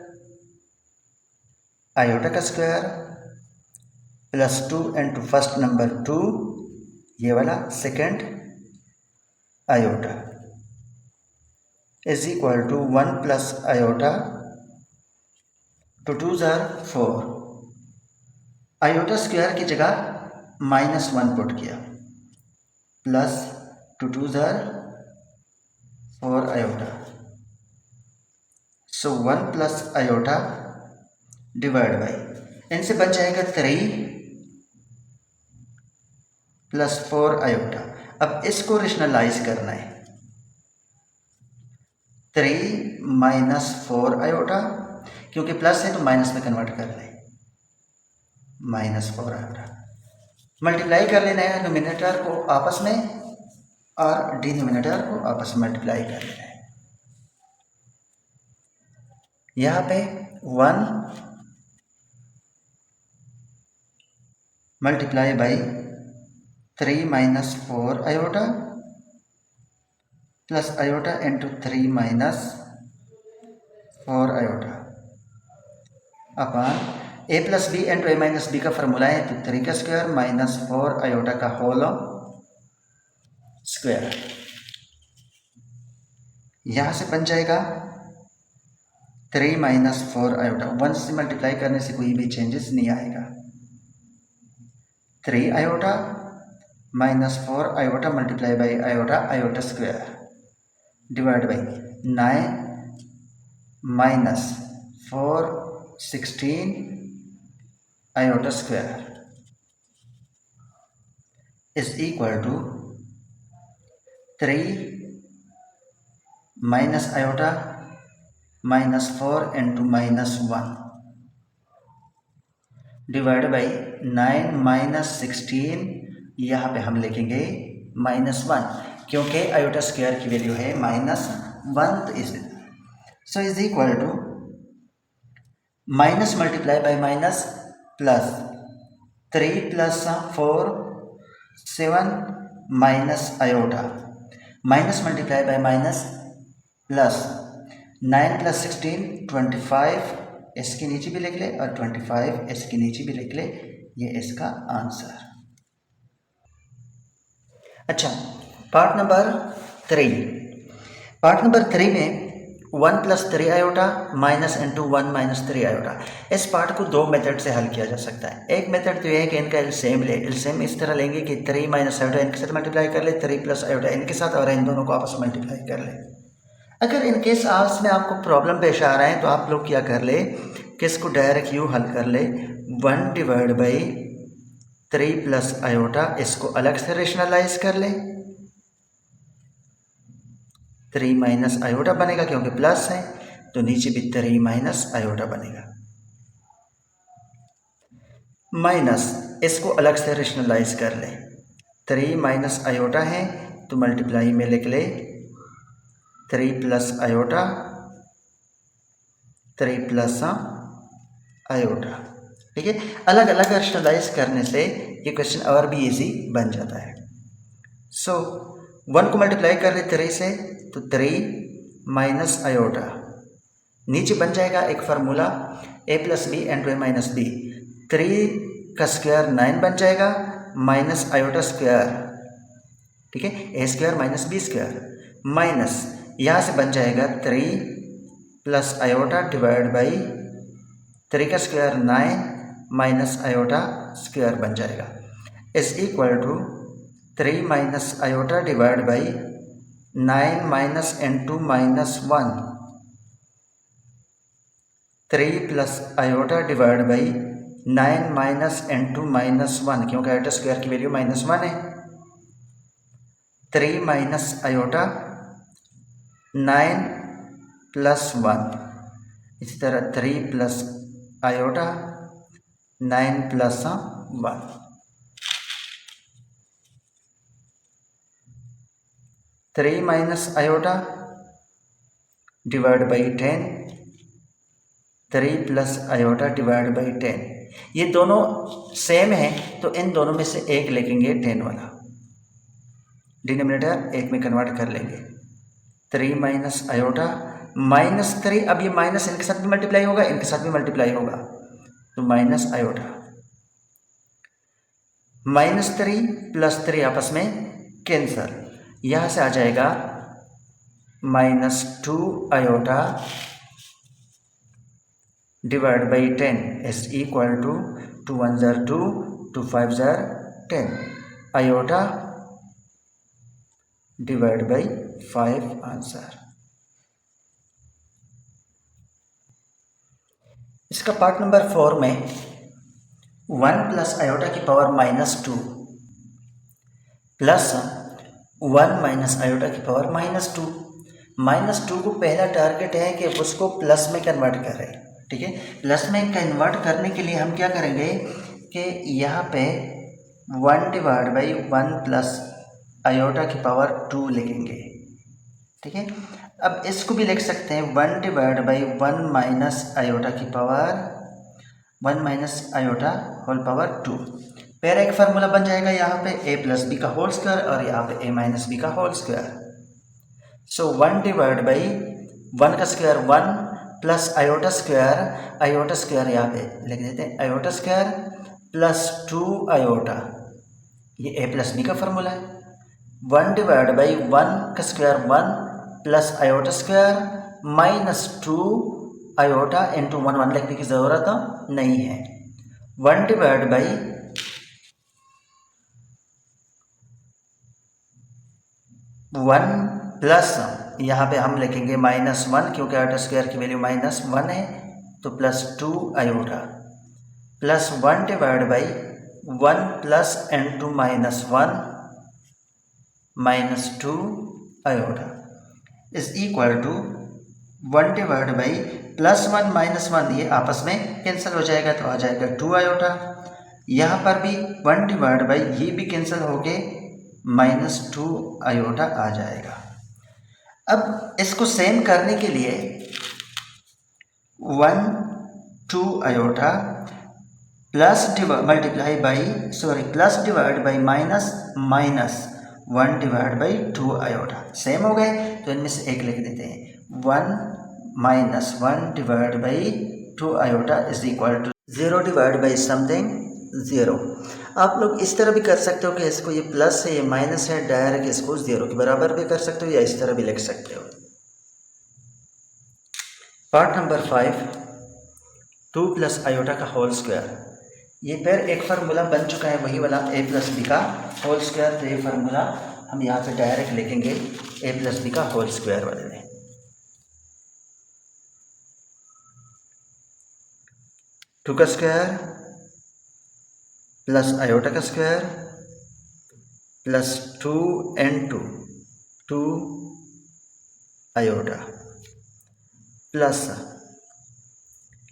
आयोटा का square plus 2 into first number 2, ये वाला second iota is equal to 1 plus iota, 2 2s are 4, iota square की जगह -1 पुट किया, plus 2 2s are 4 iota, so 1 plus iota divide by, इनसे बच जाएगा 3 प्लस 4 आयोटा। अब इसको रेशनलाइज करना है, 3 - 4 आयोटा, क्योंकि प्लस है तो माइनस में कन्वर्ट कर लें, -4 आयोटा, मल्टीप्लाई कर लेना है नोमिनेटर को आपस में और डिनोमिनेटर को आपस में मल्टीप्लाई कर लेना है। यहाँ पे 1 multiply by 3 - 4 iota plus iota into 3 - 4 iota upon a + b into a - b का फॉर्मूला है, तो 3 का स्क्वायर -4 आयोटा का होल स्क्वायर, यहाँ से बन जाएगा 3 - 4 आयोटा, 1 से मल्टीप्लाई करने से कोई भी चेंजेस नहीं आएगा, 3 iota -4 iota multiply by iota, iota square divide by 9 - 4 16 iota square is equal to 3 minus iota -4 into -1, divide by 9 minus 16, यहाँ पे हम लिखेंगे -1 क्योंकि आयोटा स्क्वायर की वैल्यू है -1, तो इस so is equal to minus multiply by minus plus 3 plus 4 7 minus iota minus multiply by minus plus 9 plus 16 25, इसके नीचे भी लिख ले और 25 इसके नीचे भी लिख ले, ये इसका आंसर। अच्छा, पार्ट नंबर 3। पार्ट नंबर 3 में 1 plus 3 iota minus into 1 minus 3 iota, इस पार्ट को दो मेथड से हल किया जा सकता है। एक मेथड तो ये है कि इनका एलसीएम ले, एलसीएम इस तरह लेंगे कि 3 माइनस आयोटा इनके साथ मल्टीप्लाई कर ले, 3 प्लस आयोटा इनके साथ, और इन दोनों को आपस में मल्टीप्लाई कर ले। अगर इनकेस आपस में आपको प्रॉब्लम पेश आ रहा है तो आप लोग क्या कर ले कि इसको डायरेक्ट यूँ हल कर ले, 1 डिवाइड बाई 3 प्लस आयोटा, इसको अलग से रेशनलाइज कर ले, 3 माइनस आयोटा बनेगा क्योंकि प्लस है, तो नीचे भी 3 माइनस आयोटा बनेगा, माइनस इसको अलग से रेशनलाइज कर ले, 3 माइनस आयोटा है तो मल्टीप्लाई में लिख ले 3 प्लस आयोटा, 3 प्लस आयोटा। ठीक है, अलग अलग रेशनलाइज करने से ये क्वेश्चन और भी इजी बन जाता है। सो 1 को मल्टीप्लाई कर ले 3 से, तो 3 माइनस आयोटा, नीचे बन जाएगा एक formula a plus b and a minus b, 3 का स्क्वायर 9 बन जाएगा माइनस आयोटा स्क्वायर, ठीक है, A square minus B square, minus यहाँ से बन जाएगा 3 प्लस आयोटा डिवाइड बाई 3 का स्क्वायर 9 माइनस आयोटा स्क्वायर बन जाएगा, is equal to 3 minus iota divide by 9 minus into minus 1, 3 plus iota divide by 9 minus into minus 1, क्योंकि iota square की value -1 है, 3 माइनस आयोटा 9 प्लस 1, इसी तरह 3 plus iota 9 plus 1, 3 minus iota divide by 10, 3 plus iota divide by 10, ये दोनों same है तो इन दोनों में से एक लिखेंगे 10 वाला, डिनोमिनेटर एक में कन्वर्ट कर लेंगे, 3 माइनस आयोटा माइनस 3, अब ये माइनस इनके साथ भी मल्टीप्लाई होगा, इनके साथ भी मल्टीप्लाई होगा, तो माइनस आयोटा, -3 प्लस 3 आपस में कैंसल, यहाँ से आ जाएगा -2 iota divide by 10 is equal to 2 1 ज़र 2, 2 5 ज़र 10 आयोटा डिवाइड बाई 5 आंसर। इसका पार्ट नंबर 4 में 1 प्लस आयोटा की पावर -2 प्लस 1 माइनस आयोटा की पावर -2, -2 को पहला टारगेट है कि उसको प्लस में कन्वर्ट करें, ठीक है, प्लस में कन्वर्ट करने के लिए हम क्या करेंगे कि यहाँ पे 1 डिवाइड बाई 1 प्लस आयोटा की पावर 2 लिखेंगे, ठीक है। अब इसको भी लिख सकते हैं 1 डिवाइड बाई 1 माइनस आयोटा की power 1 minus iota whole power 2, फिर एक फार्मूला बन जाएगा यहाँ पे a प्लस बी का होल स्क्वायर और यहाँ पे a माइनस बी का whole square. So 1 divide by 1 का स्क्वायर 1 प्लस आयोटा स्क्वायर यहाँ पे लिख देते हैं आयोटा स्क्वायर प्लस 2 आयोटा, ये a प्लस बी का फार्मूला है। 1 डिवाइड बाई 1 का square 1 plus iota square -2 iota into 1 लिखने की ज़रूरत नहीं है। 1 डिवाइड बाई 1 प्लस यहाँ पे हम लिखेंगे -1 क्योंकि आयोटा स्क्वायर की वैल्यू -1 है, तो +2 iota plus 1 divide by 1 plus into -1 -2 iota is equal to 1 divide by +1 -1 ये आपस में कैंसिल हो जाएगा तो आ जाएगा 2 आयोटा। यहाँ पर भी 1 डिवाइड बाई ये भी कैंसिल होके -2 आयोटा आ जाएगा। अब इसको सेम करने के लिए 1 2 iota plus divide by minus 1 divide by 2 iota same हो गए तो इनमें से एक लिख देते हैं। 1 -1 divide by 2 iota is equal to 0 divide by something 0। आप लोग इस तरह भी कर सकते हो कि इसको ये प्लस है ये माइनस है, डायरेक्ट इसको 0 के बराबर भी कर सकते हो या इस तरह भी लिख सकते हो। पार्ट नंबर 5 2 प्लस आयोटा का होल स्क्वायर। ये फिर एक फार्मूला बन चुका है वही वाला a प्लस बी का होल स्क्वायर। तो ये फार्मूला हम यहाँ पे डायरेक्ट लिखेंगे a प्लस बी का होल स्क्वायर वाले में। 2 का स्क्वायर प्लस आयोटा का स्क्वायर प्लस 2 आयोटा प्लस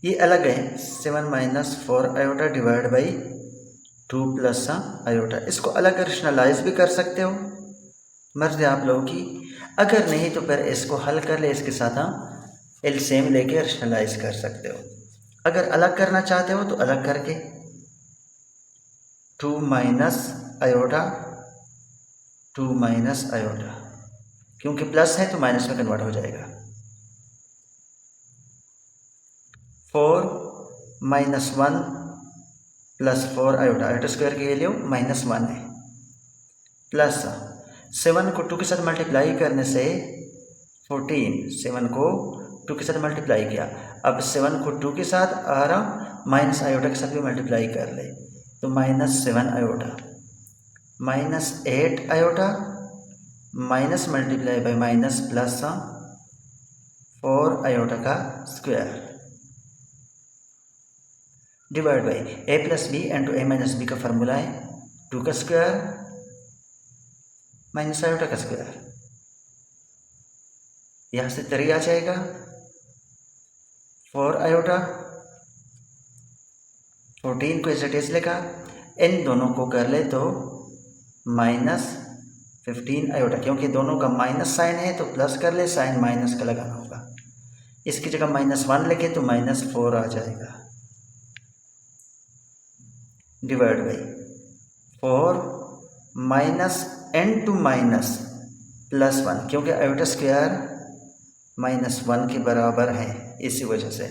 ये अलग है 7 - 4 iota divide by 2 plus iota. इसको अलग रेशनलाइज भी कर सकते हो, मर्जी आप लोगों की। अगर नहीं तो फिर इसको हल कर ले, इसके साथ हम एलसीएम लेके रेशनलाइज कर सकते हो। अगर अलग करना चाहते हो तो अलग करके 2 माइनस आयोटा क्योंकि प्लस है तो माइनस में कन्वर्ट हो जाएगा। 4 - 1 प्लस 4 आयोटा, आयोटा स्क्वायर की वैल्यू -1 है, प्लस 7 को 2 के साथ मल्टीप्लाई करने से 14, 7 को 2 के साथ मल्टीप्लाई किया। अब 7 को 2 के साथ और माइनस आयोटा के साथ भी मल्टीप्लाई कर ले तो -7 iota -8 iota minus multiply by minus plus 4 iota का square divide by a plus B into a minus B का फार्मूला है 2 का स्क्वायर माइनस आयोटा का स्क्वायर। यहाँ से 3 आ जाएगा, 4 आयोटा 14 को एज इट इज लिखा, इन दोनों को कर ले तो -15 आयोटा, क्योंकि दोनों का माइनस साइन है तो प्लस कर ले, साइन माइनस का लगाना होगा। इसकी जगह -1 लिखे तो -4 आ जाएगा divide by 4 -n to minus plus 1, क्योंकि आयोटा स्क्वायर -1 के बराबर है इसी वजह से।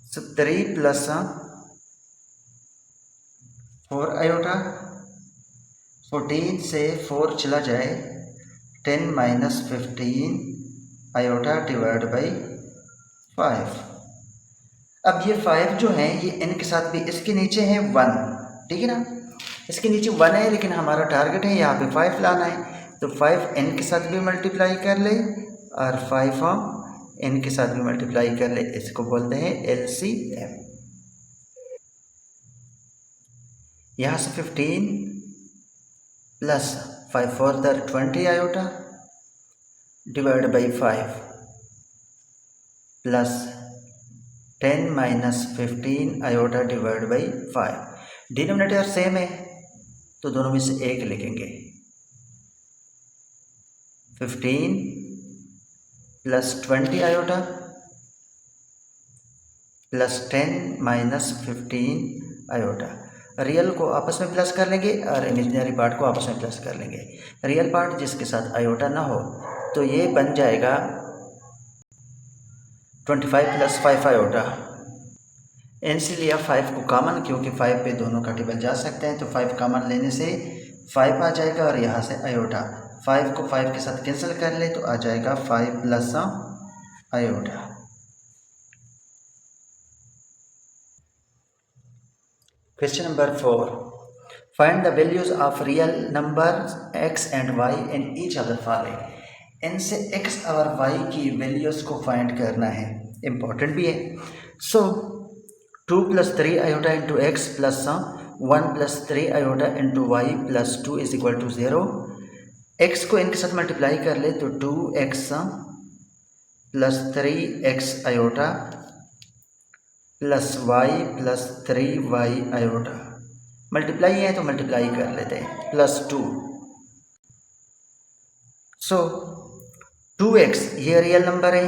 सो 3 प्लस 4 आयोटा, 14 से 4 चला जाए 10 - 15 आयोटा डिवाइड बाई 5। अब ये 5 जो है ये n के साथ भी, इसके नीचे है 1, ठीक है ना, इसके नीचे 1 है लेकिन हमारा टारगेट है यहाँ पे 5 लाना है तो 5 n के साथ भी मल्टीप्लाई कर ले और 5 n के साथ भी मल्टीप्लाई कर ले। इसको बोलते हैं LCM। यहाँ से 15 plus 5 4 20 iota divide by 5 plus 10 - 15 iota divide by 5। Denominator same है तो दोनों में से एक लिखेंगे। 15 plus 20 iota plus 10 - 15 iota. Real को आपस में प्लस कर लेंगे और इमेजिनरी पार्ट को आपस में प्लस कर लेंगे। रियल पार्ट जिसके साथ आयोटा ना हो तो ये बन जाएगा 25 प्लस 5 आयोटा। n से लिया 5 को कॉमन, क्योंकि 5 पे दोनों का टेबल जा सकते हैं तो 5 कॉमन लेने से 5 आ जाएगा और यहाँ से आयोटा 5 को 5 के साथ कैंसिल कर ले तो आ जाएगा 5 प्लस iota. Question number 4, find the values of real number x and y in each of the following. इनसे x और y की वैल्यूज को फाइंड करना है, इम्पोर्टेंट भी है। So 2 + 3 iota into x plus 1 + 3 iota into y plus 2 is equal to 0। X को इनके साथ मल्टीप्लाई कर ले तो 2x plus 3x iota plus y plus 3y iota, multiply है तो मल्टीप्लाई कर लेते हैं, प्लस 2। सो 2x ये रियल नंबर है,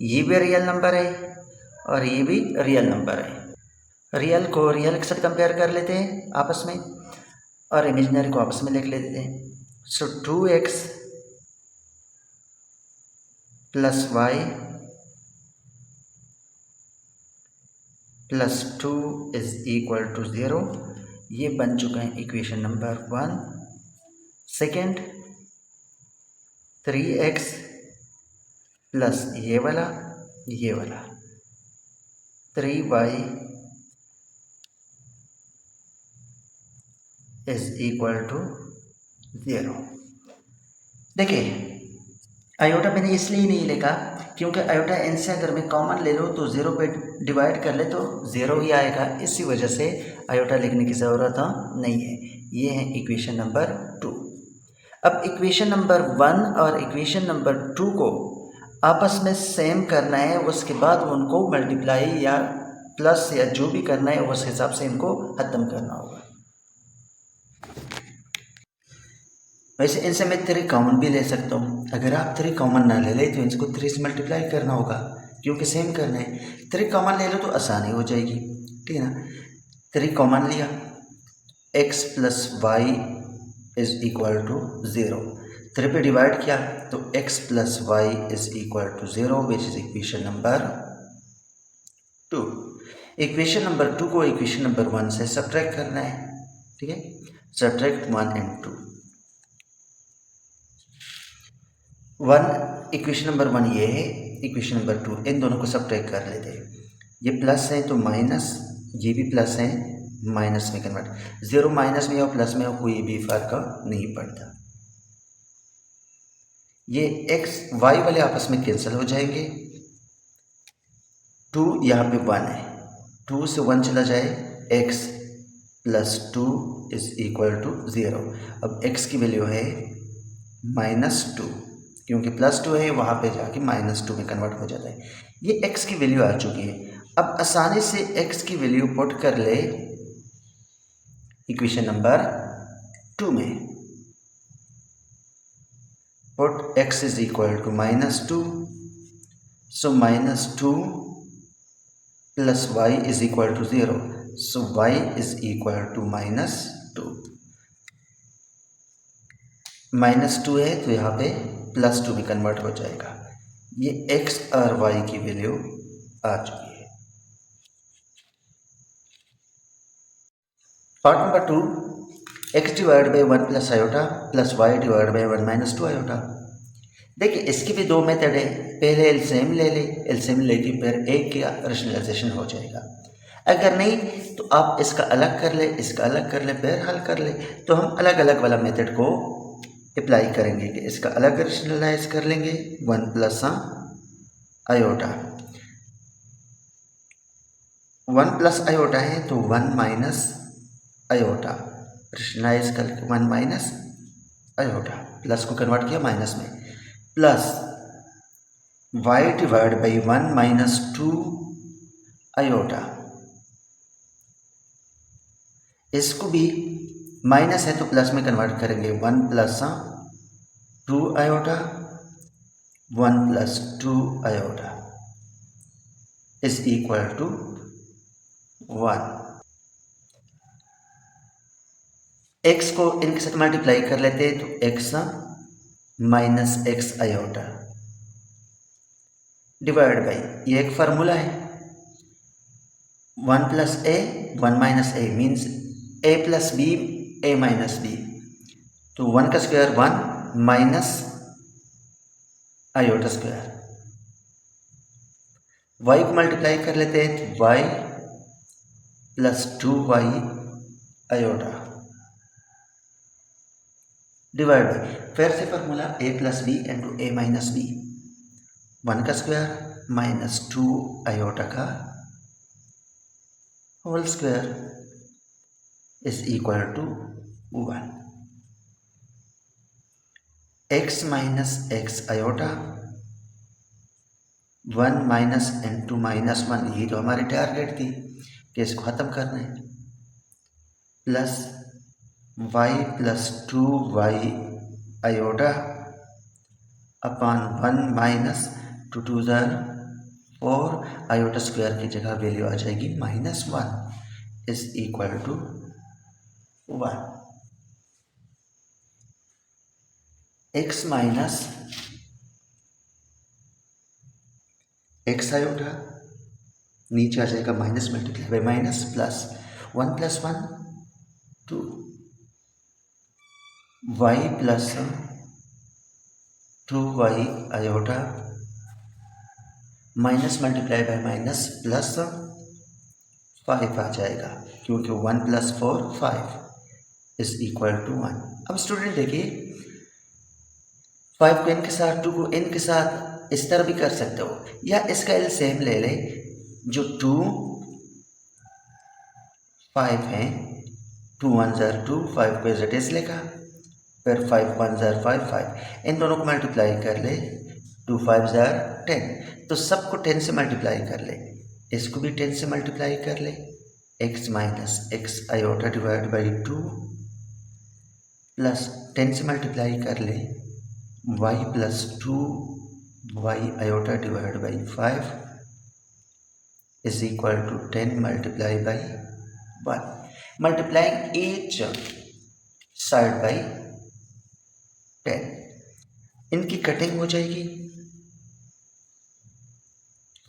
ये भी रियल नंबर है और ये भी रियल नंबर है। रियल को रियल के साथ कंपेयर कर लेते हैं आपस में और इमेजिनरी को आपस में लिख लेते हैं। So 2x plus y plus 2 is equal to 0, ये बन चुका है equation number 1। Second 3x plus ये वाला 3y इज इक्वल टू 0। देखिए आयोटा मैंने इसलिए नहीं लिखा क्योंकि आयोटा एन से अगर मैं कॉमन ले लूँ तो 0 पे डिवाइड कर ले तो 0 ही आएगा, इसी वजह से आयोटा लिखने की ज़रूरत नहीं है। ये है इक्वेशन नंबर 2। अब इक्वेशन नंबर 1 और इक्वेशन नंबर 2 को आपस में सेम करना है, उसके बाद उनको मल्टीप्लाई या प्लस या जो भी करना है उस हिसाब से इनको ख़त्म करना होगा। वैसे इनसे मैं 3 कॉमन भी ले सकता हूँ, अगर आप 3 कॉमन ना ले ले तो इसको 3 से मल्टीप्लाई करना होगा क्योंकि सेम करना है। 3 कॉमन ले लो तो आसानी हो जाएगी, ठीक है ना। 3 कॉमन लिया, x plus y is equal to 0, 3 पे डिवाइड किया तो x plus y is equal to 0 which is equation number 2। Equation number 2 को इक्वेशन नंबर 1 से सब्ट्रैक्ट करना है, ठीक है। Subtract 1 and 2। 1 इक्वेशन नंबर 1 ये है, इक्वेशन नंबर 2, इन दोनों को सब्ट्रैक्ट कर लेते हैं। ये प्लस है तो माइनस, ये भी प्लस है माइनस में कन्वर्ट, 0 माइनस में हो प्लस में हो कोई भी फर्क नहीं पड़ता। ये x y वाले आपस में कैंसिल हो जाएंगे, 2 यहाँ पे 1 है, 2 से 1 चला जाए, x plus 2 is equal to 0। अब x की वैल्यू है -2 क्योंकि प्लस 2 है, वहाँ पे जाके -2 में कन्वर्ट हो जाता है। ये x की वैल्यू आ चुकी है। अब आसानी से x की वैल्यू पुट कर ले इक्वेशन नंबर 2 में, put x is equal to -2, so -2 plus y is equal to 0, so y is equal to -2। -2 है तो यहाँ पे +2 में कन्वर्ट हो जाएगा। ये x और y की वैल्यू आ चुकी है। Part number 2, x divide by 1 plus iota plus y divide by 1 minus 2 iota. देखिए इसकी भी 2 मेथड है, पहले एलसीएम ले ले, एलसीएम लेके फिर एक का रेशनलाइजेशन हो जाएगा। अगर नहीं तो आप इसका अलग कर ले, इसका अलग कर ले, फिर हल कर ले। तो हम अलग अलग वाला मेथड को अप्लाई करेंगे कि इसका अलग रेशनलाइज कर लेंगे, 1 प्लस आयोटा, 1 प्लस आयोटा है तो 1 माइनस आयोटा, रेशनलाइज कर 1 माइनस आयोटा, प्लस को कन्वर्ट किया माइनस में, plus y divide by 1 minus 2 iota. इसको भी माइनस है तो प्लस में कन्वर्ट करेंगे, 1 plus 2 iota, 1 plus 2 iota is equal to 1। x को इनके साथ मल्टीप्लाई कर लेते हैं तो x minus x iota divide by, ये एक फार्मूला है, 1 plus a 1 minus a means a plus b a minus b, तो 1 का square 1 minus iota square. y को मल्टीप्लाई कर लेते हैं तो y plus 2y iota divide by, फिर से formula a plus B into a minus b, 1 का स्क्वायर माइनस 2 आयोटा का whole square is equal to 1। x minus x iota 1 minus into -1, यही तो हमारी टारगेट थी कि इसको ख़त्म करना है, plus y plus 2y iota upon 1 minus 2 2 4 iota square की जगह वैल्यू आ जाएगी -1 is equal to 1। x minus x iota नीचे आ जाएगा minus multiply by minus plus 1 plus 1 2 y plus 2y iota minus multiply by minus plus 5 आ जाएगा, क्योंकि 1 प्लस 4 5 इज इक्वल टू 1। अब स्टूडेंट देखिए, 5 को n के साथ, 2 को n के साथ इस तरह भी कर सकते हो, या इसका एलसीएम ले ले, जो 2 5 हैं, 2 1 ज़र 2, 5 को एज इट इज़ लिखा, फिर 5 1 ज़र 5 5, इन दोनों को मल्टीप्लाई कर ले, 2 5 ज़र 10, तो सबको 10 से मल्टीप्लाई कर ले, इसको भी 10 से मल्टीप्लाई कर ले, x minus x iota divide by 2 plus 10 से मल्टीप्लाई कर ले y plus 2y iota divide by 5 is equal to 10 multiply by 1, multiplying each side by 10, इनकी कटिंग हो जाएगी,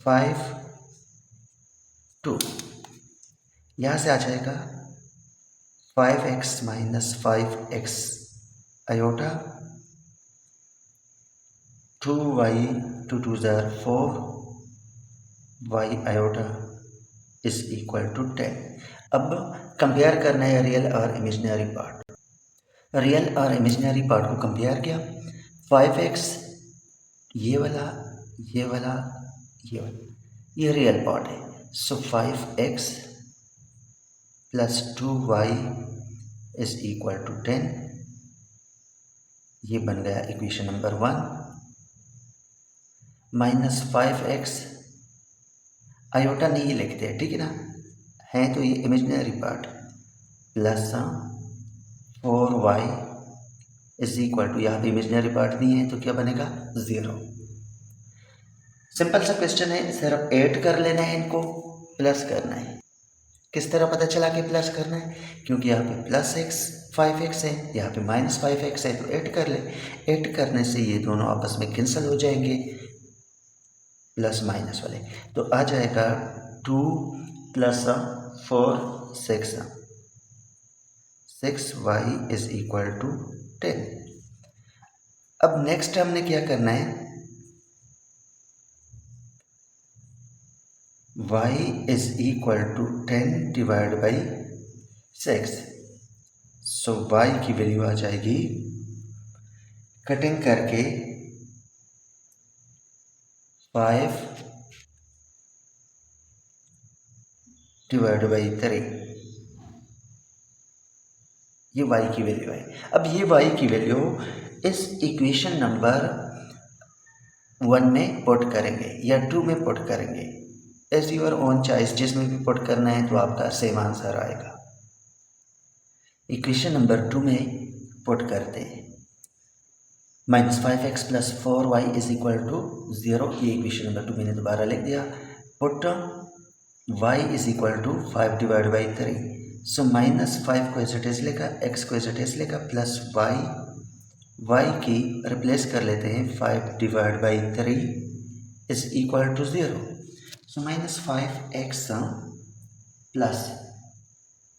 5 2, यहाँ से आ जाएगा 5x minus 5x iota 2y 2 2 ज़र 4 y iota is equal to 10। अब कंपेयर करना है रियल और इमेजिनरी पार्ट। रियल और इमेजिनरी पार्ट को कंपेयर किया, 5x ये वाला ये वाला ये वाला, ये रियल पार्ट है, so 5x plus 2y is equal to 10, ये बन गया equation number 1, minus 5x iota नहीं लिखते, ठीक है ना, है तो ये imaginary part, plus 4y is equal to, यहाँ पे इमेजिनरी पार्ट नहीं है तो क्या बनेगा 0। सिंपल सा क्वेश्चन है, सिर्फ ऐड कर लेना है, इनको प्लस करना है। किस तरह पता चला कि प्लस करना है, क्योंकि यहाँ पे प्लस x 5x है, यहाँ पे माइनस 5x है, तो ऐड कर ले, ऐड करने से ये दोनों आपस में कैंसिल हो जाएंगे, प्लस माइनस वाले, तो आ जाएगा 2 plus 4 6y is equal to 10। अब नेक्स्ट हमने क्या करना है, y is equal to 10 divide by 6, so y की वैल्यू आ जाएगी, कटिंग करके 5 डिवाइड बाई 3, ये y की वैल्यू है। अब ये y की वैल्यू इस इक्वेशन नंबर 1 में पुट करेंगे या 2 में पुट करेंगे, एज यूर ओन चॉइस, जिसमें भी पुट करना है तो आपका सेम आंसर आएगा। इक्वेशन नंबर 2 में पुट करते हैं, minus 5x plus 4y is equal to 0, ये इक्वेशन नंबर 2 मैंने दोबारा लिख दिया, put y is equal to 5 divide by 3, so minus 5 को एज इट इज़ लिखा, x को एज इट इज़ लिखा, प्लस y की रिप्लेस कर लेते हैं, 5 divide by 3 is equal to 0, so minus 5x plus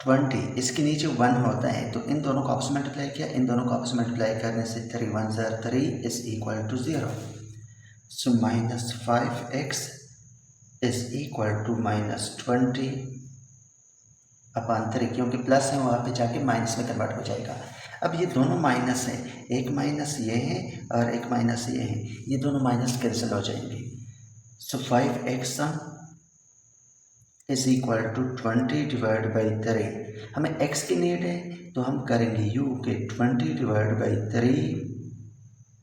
20, इसके नीचे 1 होता है, तो इन दोनों को आपस में मल्टीप्लाई किया, इन दोनों को आपस में मल्टीप्लाई करने से 3 1 ज़र 3 is equal to 0, so minus 5x is equal to minus 20 upon 3, क्योंकि प्लस है वहाँ पे जाके माइनस में कन्वर्ट हो जाएगा। अब ये दोनों माइनस हैं, एक माइनस ये है और एक माइनस ये है, ये दोनों माइनस कैंसिल हो जाएंगे, so 5x is equal to 20 divide by 3, हमें x की नीड है तो हम करेंगे u के 20 डिवाइड बाई 3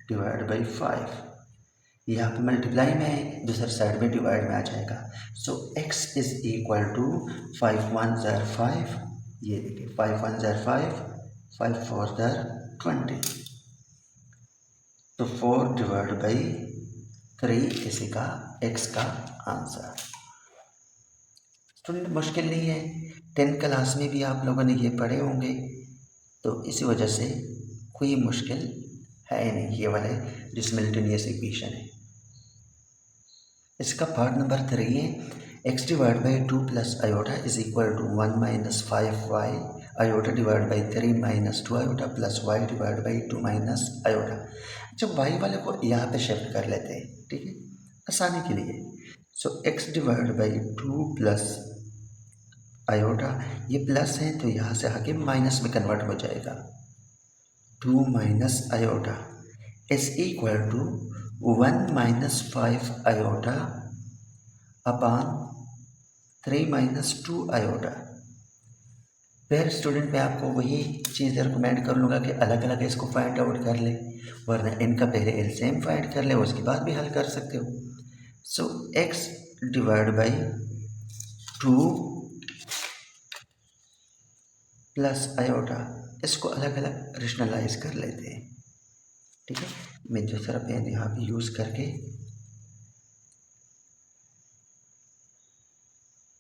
डिवाइड बाई 5, यहाँ पे मल्टीप्लाई में है, दूसरी साइड में डिवाइड में आ जाएगा। So x is equal to 5 1 ज़र 5, ये देखिए 5 1 ज़र 5, 5 4 ज़र 20, तो 4 डिवाइड बाई 3 इसी का x का आंसर। स्टूडेंट मुश्किल नहीं है, 10th क्लास में भी आप लोगों ने ये पढ़े होंगे, तो इसी वजह से कोई मुश्किल है नहीं। ये वाले जो सिमल्टेनियस इक्वेशन है, इसका पार्ट नंबर 3 है। x divide by 2 plus iota is equal to 1 minus 5y iota divide by 3 minus 2 iota plus y divide by 2 minus iota. जब y वाले को यहाँ पे शिफ्ट कर लेते हैं, ठीक है, आसानी के लिए। सो x divide by 2 plus iota, ये प्लस है तो यहाँ से आके माइनस में कन्वर्ट हो जाएगा। 2 minus iota is equal to 1 minus 5 iota upon 3 minus 2 iota. फिर स्टूडेंट मैं आपको वही चीज़ रिकमेंड कर लूँगा कि अलग अलग इसको फाइंड आउट कर ले, वरना इनका पहले एलसीएम फाइंड कर ले, उसके बाद भी हल कर सकते हो। So x divide by 2 plus iota, इसको अलग अलग रेशनलाइज कर लेते हैं, ठीक है। मैं दूसरा पेन यहाँ पे यूज़ करके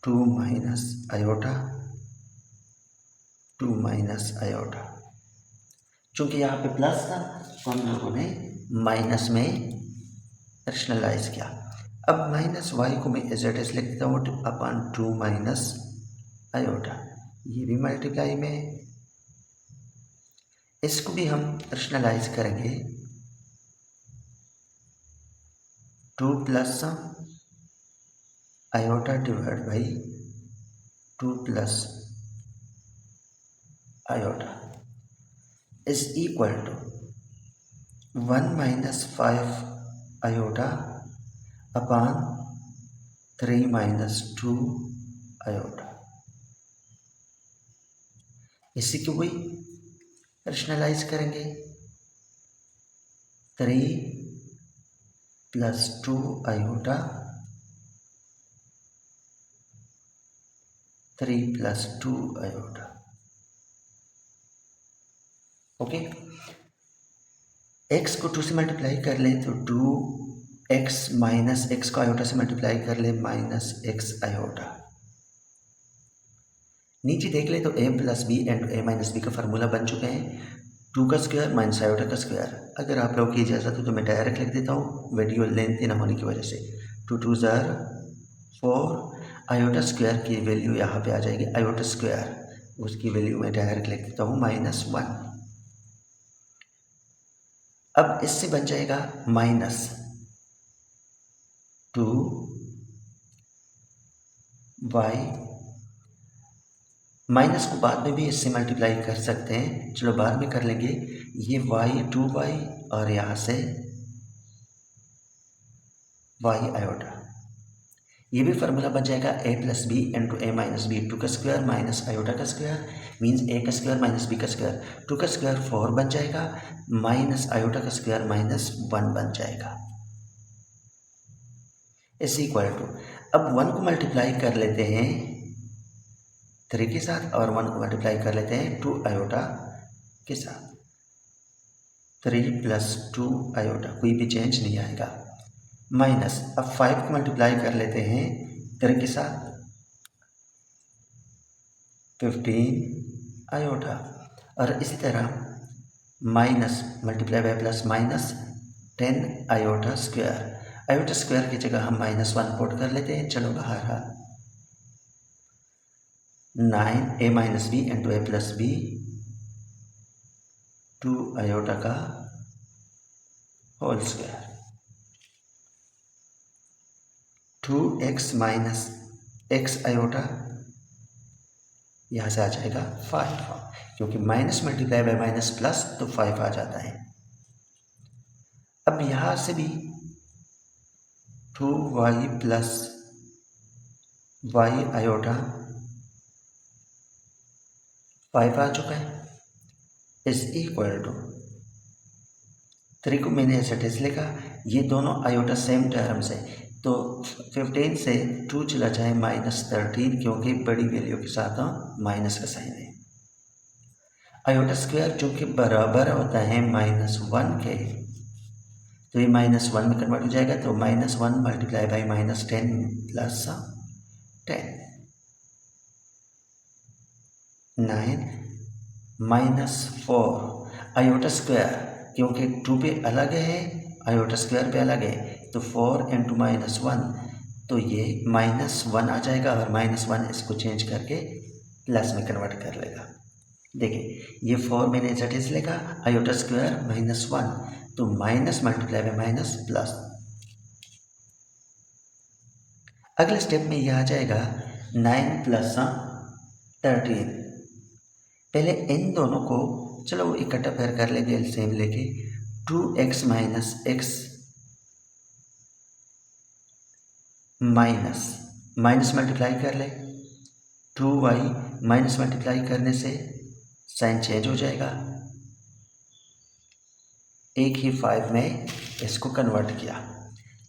2 माइनस आयोटा, 2 माइनस आयोटा, चूँकि यहाँ पे प्लस था तो हम लोगों ने माइनस में रेशनलाइज किया। अब माइनस वाई को मैं एज इट इज लिख देता हूँ अपॉन 2 माइनस आयोटा, ये भी मल्टीप्लाई में, इसको भी हम रेशनलाइज करेंगे। 2 plus iota divide by 2 plus iota is equal to 1 minus 5 iota upon 3 minus 2 iota. इसी को वही रेशनलाइज करेंगे। 3 plus 2 iota, 3 plus 2 iota, okay. x को 2 से मल्टीप्लाई कर ले तो 2x माइनस x को आयोटा से मल्टीप्लाई कर ले माइनस x आयोटा। नीचे देख ले तो a plus b and a minus B का फार्मूला बन चुके हैं, 2 का स्क्वायर माइनस आयोटा का स्क्वायर। अगर आप लोगों की इजाज़त हो तो मैं डायरेक्ट लिख देता हूँ, वीडियो लेंथ ना होने की वजह से। 2 2 ज़र 4, आयोटा स्क्वायर की वैल्यू यहाँ पे आ जाएगी, आयोटा स्क्वायर, उसकी वैल्यू मैं डायरेक्ट लिख देता हूँ -1। अब इससे बन जाएगा माइनस 2y, माइनस को बाद में भी इससे मल्टीप्लाई कर सकते हैं, चलो बाद में कर लेंगे। ये y 2y और यहाँ से y आयोटा, ये भी फार्मूला बन जाएगा a plus B into a minus b, 2 का स्क्वायर माइनस आयोटा का स्क्वायर मीन्स a का स्क्वायर माइनस b का स्क्वायर, 2 का स्क्वायर 4 बन जाएगा माइनस आयोटा का स्क्वायर -1 बन जाएगा, इज इक्वल टू। अब 1 को मल्टीप्लाई कर लेते हैं 3 के साथ और 1 को मल्टीप्लाई कर लेते हैं 2 आयोटा के साथ, 3 प्लस 2 आयोटा, कोई भी चेंज नहीं आएगा, माइनस। अब 5 को मल्टीप्लाई कर लेते हैं 3 के साथ 15 आयोटा, और इसी तरह minus multiply bye plus minus 10 iota square, iota square की जगह हम -1 पुट कर लेते हैं, चलो बाहर आ 9 a minus B into a plus B, 2 iota का whole square, 2x minus x iota, यहाँ से आ जाएगा 5, क्योंकि minus multiply by minus plus तो 5 आ जाता है। अब यहाँ से भी 2y प्लस y आयोटा 5 आ चुका है, इज इक्वल टू 3 को मैंने एज इट इज लिखा, ये दोनों आयोटा सेम टर्म्स है, तो 15 से 2 चला जाए -13, क्योंकि बड़ी वैल्यू के साथ माइनस का साइन है। आयोटा स्क्वायर चूँकि बराबर होता है -1 के, तो ये -1 में कन्वर्ट हो जाएगा, तो -1 multiply by -10 plus 10 9 -4 iota square, क्योंकि 2 पे अलग है, आयोटा स्क्वायर पे अलग है, तो 4 इंटू -1, तो ये -1 आ जाएगा, और -1 इसको चेंज करके प्लस में कन्वर्ट कर लेगा। देखिए ये 4 मैंने एज इट इज लेगा, आयोटा स्क्वायर -1, तो minus multiply by minus plus. अगले स्टेप में यह आ जाएगा 9 प्लस 13। पहले इन दोनों को चलो वो इकट्ठा पैर कर लेंगे, एलसीएम लेके 2x minus x minus multiply कर ले, 2y माइनस मल्टीप्लाई करने से साइन चेंज हो जाएगा, एक ही 5 में इसको कन्वर्ट किया।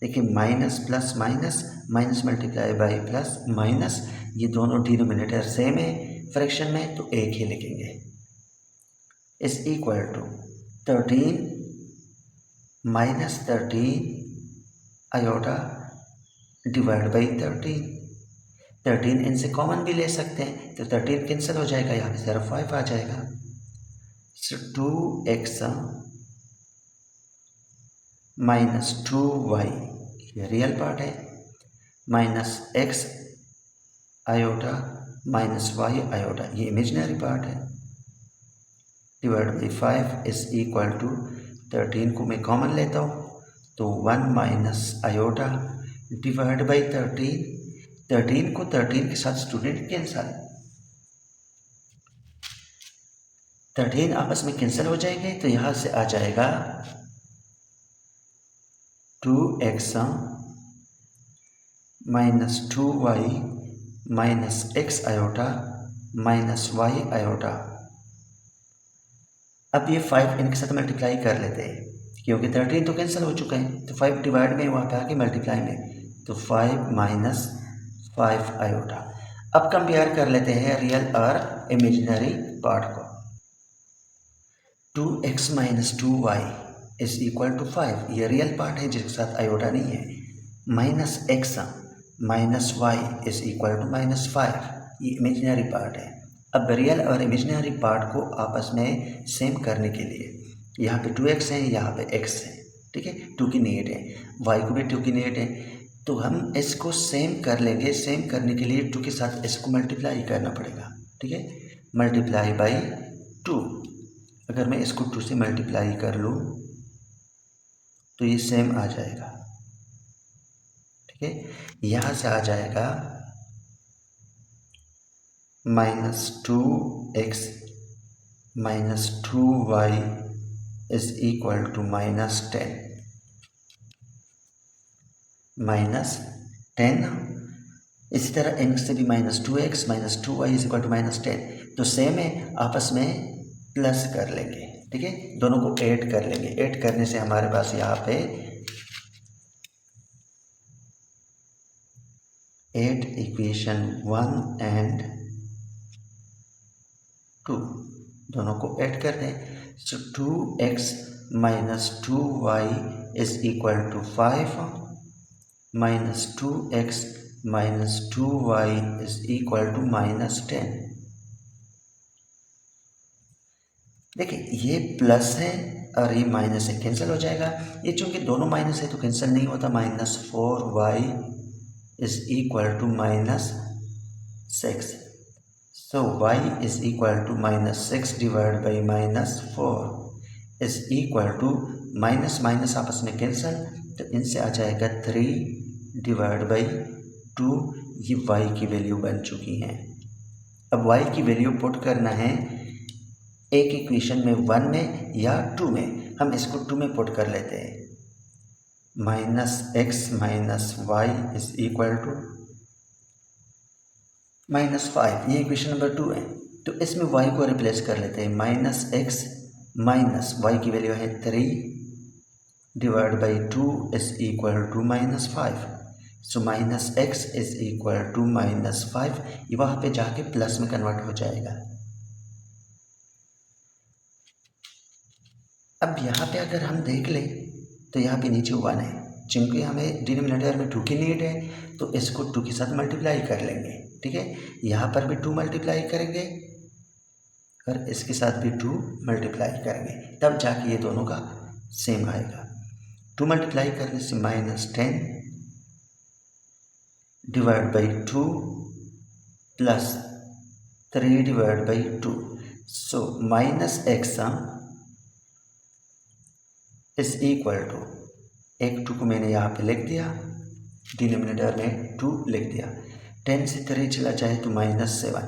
देखिए minus plus minus, minus multiply by plus minus, ये दोनों डिनोमिनेटर सेम है फ्रैक्शन में, तो एक ही लिखेंगे, is equal to 13 -13 iota divide by 13 इनसे कॉमन भी ले सकते हैं, तो 13 कैंसिल हो जाएगा, यहाँ पे सिर्फ 5 आ जाएगा। सो 2x माइनस 2y ये रियल पार्ट है, minus x iota minus y iota ये इमेजिनरी पार्ट है, divide by 5 is equal to 13 को मैं कॉमन लेता हूँ, तो 1 माइनस आयोटा डिवाइड बाई 13 को 13 के साथ स्टूडेंट कैंसल, 13 आपस में कैंसिल हो जाएंगे, तो यहाँ से आ जाएगा 2x minus 2y minus x iota minus y iota. अब ये 5 इनके साथ मल्टीप्लाई कर लेते हैं, क्योंकि 13 तो कैंसिल हो चुका है, तो 5 डिवाइड में वहाँ पे आके मल्टीप्लाई में, तो 5 माइनस 5 आयोटा। अब कंपेयर कर लेते हैं रियल और इमेजिनरी पार्ट को, 2x minus 2y is equal to 5, ये रियल पार्ट है जिसके साथ आयोटा नहीं है, minus x minus y is equal to -5, ये इमेजिनरी पार्ट है। अब रियल और इमेजिनरी पार्ट को आपस में सेम करने के लिए यहाँ पे 2x है, यहाँ पे x है, ठीक है, 2 की नीड है, y को भी 2 की नीड है, तो हम इसको सेम कर लेंगे। सेम करने के लिए 2 के साथ इसको मल्टीप्लाई करना पड़ेगा, ठीक है, मल्टीप्लाई बाई 2। अगर मैं इसको 2 से मल्टीप्लाई कर लूँ तो ये सेम आ जाएगा, ठीक है, यहाँ से आ जाएगा -2x minus 2y is equal to -10 इसी तरह इनसे भी -2x minus 2y is equal to -10, तो सेम है, आपस में प्लस कर लेंगे, ठीक है, दोनों को ऐड कर लेंगे। ऐड करने से हमारे पास यहाँ पे 8 इक्वेशन 1 एंड 2 दोनों को ऐड कर दें, so 2x minus 2y is equal to 5 minus 2x minus 2y is equal to -10। देखिए ये प्लस है और ये माइनस है, कैंसिल हो जाएगा, ये चूंकि दोनों माइनस है तो कैंसिल नहीं होता, -4y is equal to -6, so y is equal to -6 divide by -4 is equal to minus minus आपस में कैंसिल, तो इनसे आ जाएगा 3 डिवाइड बाई 2, ये y की वैल्यू बन चुकी हैं। अब y की वैल्यू पुट करना है एक इक्वेशन में 1 में या 2 में, हम इसको 2 में पुट कर लेते हैं, -x minus y is equal to -5, ये इक्वेशन नंबर 2 है, तो इसमें y को रिप्लेस कर लेते हैं, -x माइनस y की वैल्यू है 3 divide by 2 is equal to -5। So -x is equal to -5, ये वहाँ पे जाके प्लस में कन्वर्ट हो जाएगा। अब यहाँ पे अगर हम देख लें तो यहाँ पे नीचे 1 है, चूँकि हमें डिनोमिनेटर में 2 की नीड है तो इसको 2 के साथ मल्टीप्लाई कर लेंगे। ठीक है, यहाँ पर भी 2 मल्टीप्लाई करेंगे और इसके साथ भी 2 मल्टीप्लाई करेंगे, तब जाके ये दोनों का सेम आएगा। 2 मल्टीप्लाई करने से -10 divide by 2 plus 3 divide by 2। So -x is equal to, एक 2 को मैंने यहाँ पे लिख दिया, डिनोमिनेटर में 2 लिख दिया। 10 से 3 चला जाए तो -7।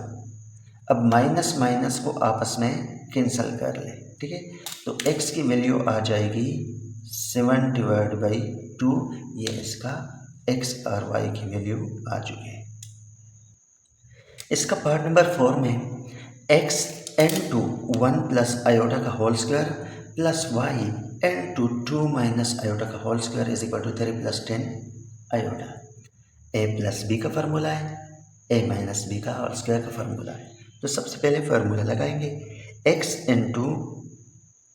अब माइनस माइनस को आपस में कैंसिल कर ले। ठीक है, तो x की वैल्यू आ जाएगी 7 डिवाइड बाई 2। ये इसका x और y की वैल्यू आ चुकी है। इसका पार्ट नंबर 4 में x into 1 प्लस आयोटा का whole square plus y into 2 minus iota का whole square is equal to 3 plus 10 iota. a plus B का फार्मूला है, a माइनस बी का होल स्क्वायर का फार्मूला है। तो सबसे पहले फार्मूला लगाएंगे, x इंटू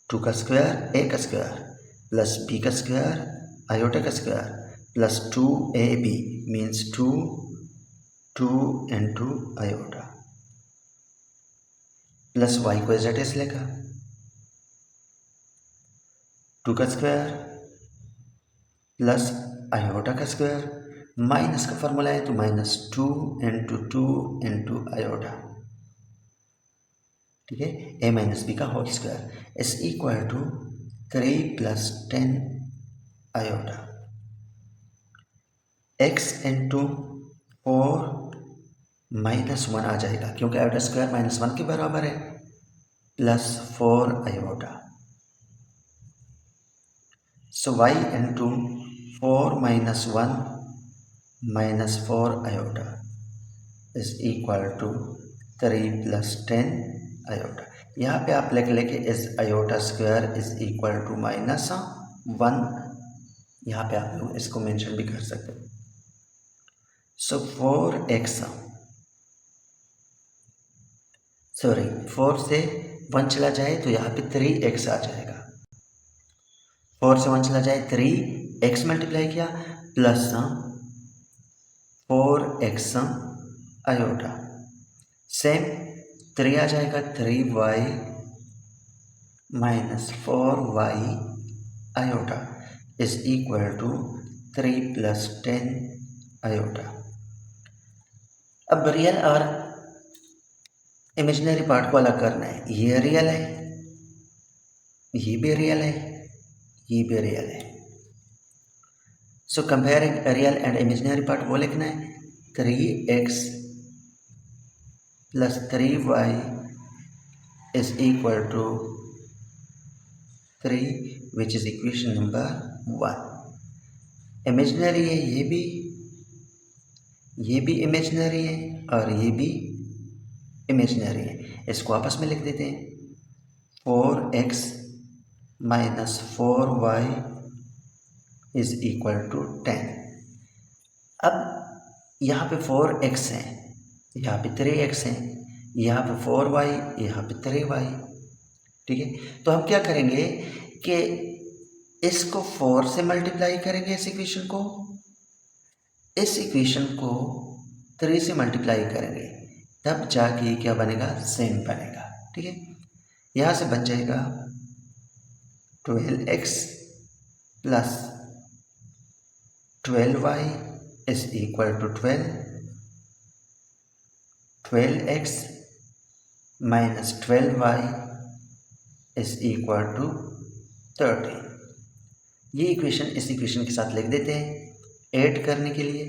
2 का स्क्वायर a का स्क्वायर प्लस b का स्क्वायर आयोटा का square plus 2ab means 2 into iota plus y को एज इट इज लेगा 2 का स्क्वायर प्लस आयोटा का स्क्वायर, माइनस का फार्मूला है तो -2 इंटू 2 इंटू आयोटा। ठीक है, a माइनस बी का whole square is equal to 3 plus 10 iota. x into 4 -1 आ जाएगा क्योंकि आयोटा स्क्वायर -1 के बराबर है, plus 4 iota. So y into 4 -1 -4 iota is equal to 3 plus 10 iota. यहाँ पे आप लिख लेके इस iota square is equal to -1, यहाँ पे आप लोग इसको मेंशन भी कर सकते हैं। सो 4 से 1 चला जाए तो यहाँ पे 3x आ जाएगा। 4 से 1 चला जाए 3x मल्टीप्लाई किया प्लस 4x आयोटा, सेम 3 आ जाएगा 3y minus 4y iota is equal to 3 plus 10 iota. अब रियल और इमेजिनरी पार्ट को अलग करना है। ये रियल है, ये भी रियल है, ये भी रियल है। So comparing real and imaginary part वो लिखना है 3x plus 3y is equal to 3 which is equation number 1। Imaginary है, ये भी इमेजिनरी है और ये भी इमेजिनरी है। इसको आपस में लिख देते हैं 4x minus 4y is equal to 10। अब यहाँ पे 4x है, यहाँ पे 3x है, यहाँ पे 4y, यहाँ पे 3y। ठीक है, तो हम क्या करेंगे कि इसको 4 से मल्टीप्लाई करेंगे, इस इक्वेशन को 3 से मल्टीप्लाई करेंगे, तब जाके क्या बनेगा, सेम बनेगा। ठीक है, यहाँ से बन जाएगा 12x plus 12y is equal to 12x minus 12y is equal to 30। ये इक्वेशन इस इक्वेशन के साथ लिख देते हैं ऐड करने के लिए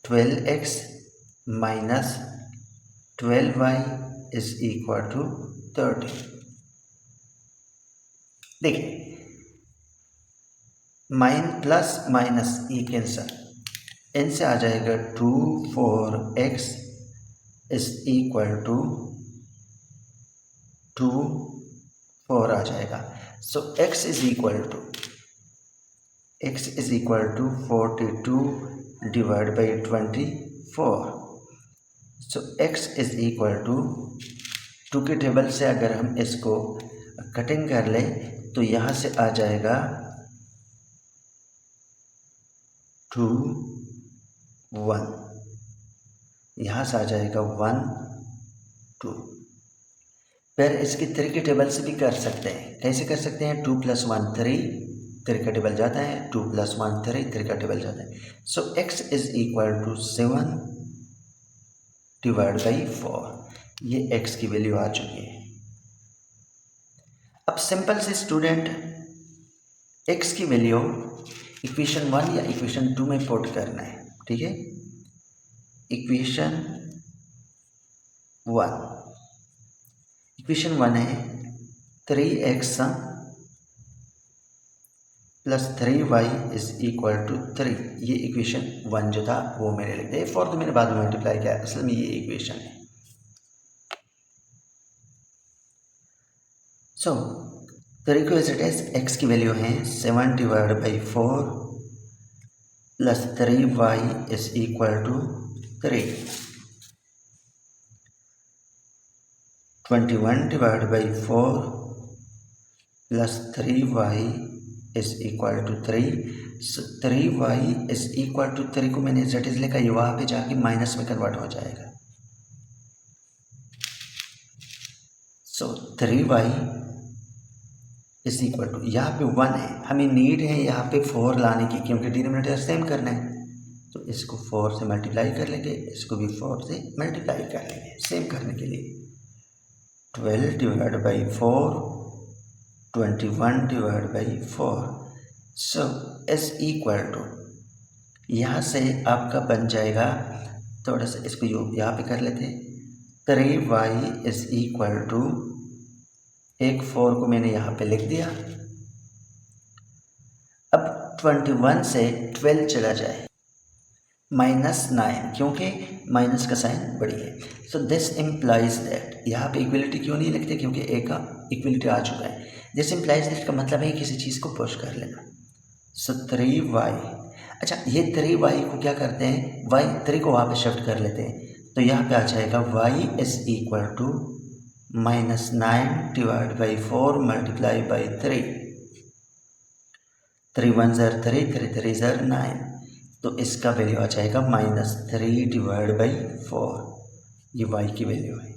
12x minus 12y is equal to 30। देखिए प्लस माइनस ये कैंसर, इनसे आ जाएगा 2 4x इज इक्वल टू 2 4 आ जाएगा। So x is equal to x is equal to 42 divide by 24। So x is equal to 2 के टेबल से अगर हम इसको कटिंग कर लें तो यहाँ से आ जाएगा 2 1, यहाँ से आ जाएगा 1 2। फिर इसकी 3 के टेबल से भी कर सकते हैं। कैसे कर सकते हैं? 2 + 1 3, 3 का टेबल जाता है, 2 + 1 3, 3 का टेबल जाता है। So x is equal to 7 divide by 4। ये x की वैल्यू आ चुकी है। अब सिंपल से स्टूडेंट x की वैल्यू इक्वेशन 1 या इक्वेशन 2 में पुट करना है। ठीक है, इक्वेशन 1 है 3x plus 3y is equal to 3। ये इक्वेशन 1 जो था वो मैंने लिख दिया, 4 तो मैंने बाद में मल्टीप्लाई किया, असल में ये इक्वेशन है। सो 3 को एज इट इज x की वैल्यू है 7 divide by 4 plus 3y is equal to 3। 21 divide by 4 plus 3y is equal to 3। 3y is equal to 3 को मैंने जेट इज लिखा, ये वहाँ पे जाके माइनस में कन्वर्ट हो जाएगा। सो 3y इज इक्वल टू, यहाँ पे 1 है, हमें नीड है यहाँ पे 4 लाने की, क्योंकि डिनोमिनेटर सेम करना है। तो इसको 4 से मल्टीप्लाई कर लेंगे, इसको भी 4 से मल्टीप्लाई कर लेंगे सेम करने के लिए। 12 divide by 4, 21 divide by 4। So is equal to, यहाँ से आपका बन जाएगा, थोड़ा सा इसको यहाँ पे कर लेते हैं, 3y इज इक्वल टू, एक 4 को मैंने यहाँ पे लिख दिया। अब 21 से 12 चला जाए -9, क्योंकि माइनस का साइन बड़ी है। सो दिस इम्प्लाइज दैट, यहाँ पे इक्वलिटी क्यों नहीं लिखते? क्योंकि ए का इक्वलिटी आ चुका है। दिस इम्प्लाइज दैट का मतलब है किसी चीज़ को पुश कर लेना। सो 3y, अच्छा ये 3y को क्या करते हैं, y 3 को वहाँ पे शिफ्ट कर लेते हैं, तो यहाँ पे आ जाएगा y is equal to -9 divide by 4 multiply by 3। 3 1 ज़र 3, 3 3 ज़र 9, तो इसका वैल्यू आ जाएगा -3 डिवाइड बाई 4। ये y की वैल्यू है।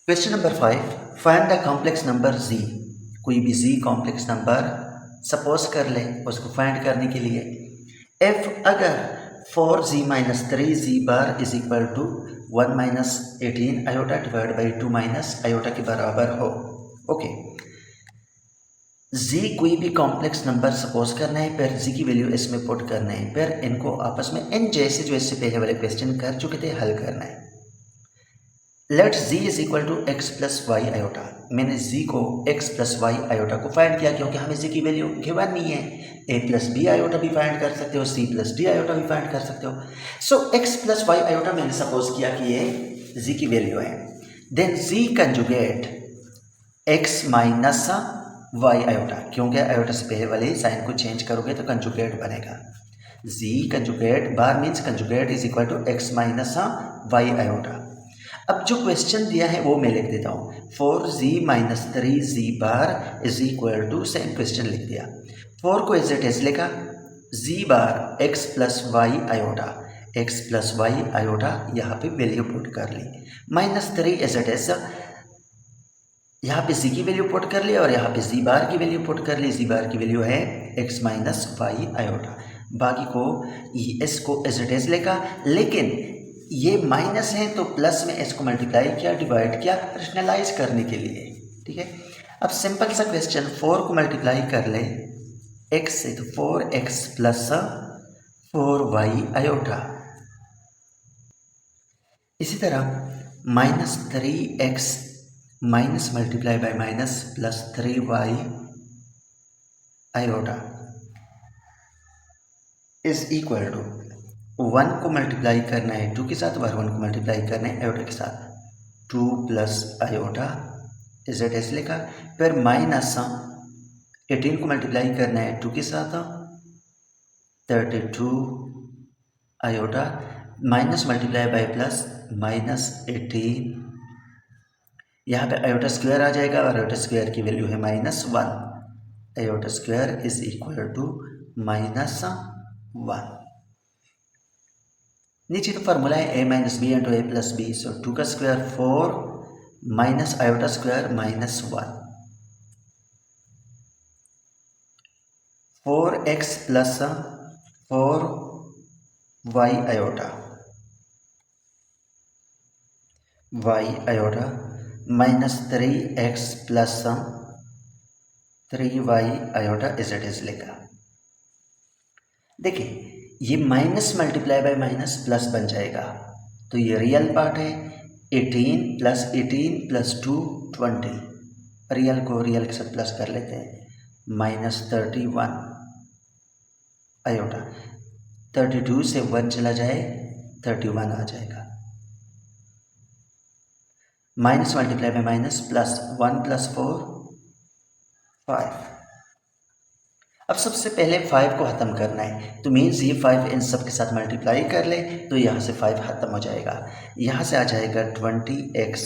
Question number 5, find the complex number z। कोई भी z कॉम्प्लेक्स नंबर सपोज कर ले, उसको फाइंड करने के लिए if अगर 4z - 3z bar is equal to 1 - 18 iota divide by 2 - iota के बराबर हो। ओके, z कोई भी कॉम्प्लेक्स नंबर सपोज करना है, फिर z की वैल्यू इसमें पुट करना है, फिर इनको आपस में इन जैसे जो इससे पहले वाले क्वेश्चन कर चुके थे हल करना है। Let z is equal to x plus y iota. मैंने z को x प्लस वाई आयोटा को फाइंड किया, क्योंकि हमें z की वैल्यू गिवन नहीं है। a प्लस बी आयोटा भी फाइंड कर सकते हो, c प्लस डी आयोटा भी फाइंड कर सकते हो। So x plus y iota मैंने सपोज किया कि ये z की वैल्यू है। Then z conjugate x minus y iota, क्योंकि आयोटा से पहले वाले साइन को चेंज करोगे तो कंजुगेट बनेगा। z conjugate bar means conjugate is equal to x minus y iota. अब जो क्वेश्चन दिया है वो मैं लिख देता हूँ, 4z - 3z bar is equal to, same question लिख दिया। 4 को एज इट इज लिखा, z bar x plus y iota, x plus y iota यहाँ पे वैल्यू पुट कर ली, -3 एज इट इज, यहाँ पे z की वैल्यू पुट कर ली और यहाँ पे z बार की वैल्यू पुट कर ली। z बार की वैल्यू है x माइनस वाई आयोटा। बाकी को इसको एज इट इज लिखा, लेकिन ये माइनस है तो प्लस में इसको मल्टीप्लाई किया, डिवाइड किया रेशनलाइज करने के लिए। ठीक है, अब सिंपल सा क्वेश्चन, 4 को मल्टीप्लाई कर ले x से, तो 4x प्लस 4y आयोटा। इसी तरह -3x minus multiply by minus plus 3y iota is equal to, 1 को मल्टीप्लाई करना है 2 के साथ और 1 को मल्टीप्लाई करना है आयोटा के साथ, 2 plus iota is it is लिखा, फिर माइनस 18 को मल्टीप्लाई करना है 2 के साथ, 32 iota minus multiply bye plus -18, यहाँ पे आयोटा स्क्वायर आ जाएगा और आयोटा स्क्वायर की वैल्यू है -1, iota square is equal to -1। नीचे तो फार्मूला है a minus B into a plus B, so 2 का square 4 minus iota square -1, 4x plus 4y iota minus 3x plus 3y iota is it is लिखा। देखिए ये minus multiply by minus plus बन जाएगा, तो ये रियल पार्ट है 18 plus 18 plus 2 20, real को रियल के साथ प्लस कर लेते हैं, -31 आयोटा, 32 से 1 चला जाए 31 आ जाएगा, minus multiply by minus plus 1 plus 4 5। अब सबसे पहले 5 को ख़त्म करना है, तो मीन्स ये 5 इन सब के साथ मल्टीप्लाई कर ले तो यहाँ से 5 ख़त्म हो जाएगा, यहाँ से आ जाएगा 20x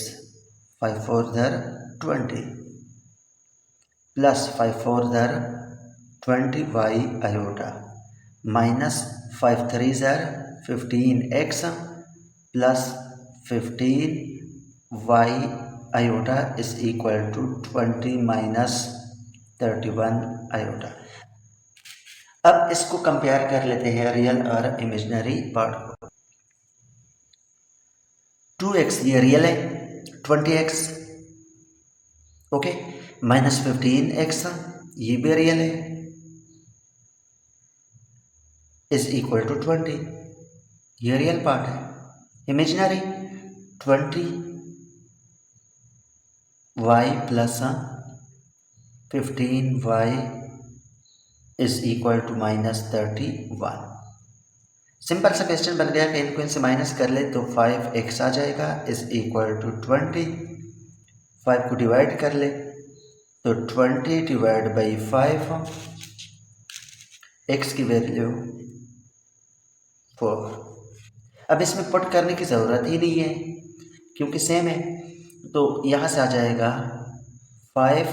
5 4 दर 20 प्लस 5 4 दर 20y आयोटा माइनस 5 3 दर 15x plus 15y iota is equal to 20 minus 31 iota. अब इसको कंपेयर कर लेते हैं रियल और इमेजिनरी पार्ट को। 2x ये रियल है, 20x ओके, माइनस 15x ये भी रियल है, इज इक्वल टू 20, ये रियल पार्ट है। Imaginary 20y plus 15y is equal to -31। Simple सा क्वेश्चन बन गया कि इनको इनसे माइनस कर ले तो 5x आ जाएगा इज इक्वल टू 20, 5 को डिवाइड कर ले तो 20 डिवाइड बाई 5, x की वैल्यू 4। अब इसमें पुट करने की ज़रूरत ही नहीं है क्योंकि सेम है, तो यहाँ से आ जाएगा 5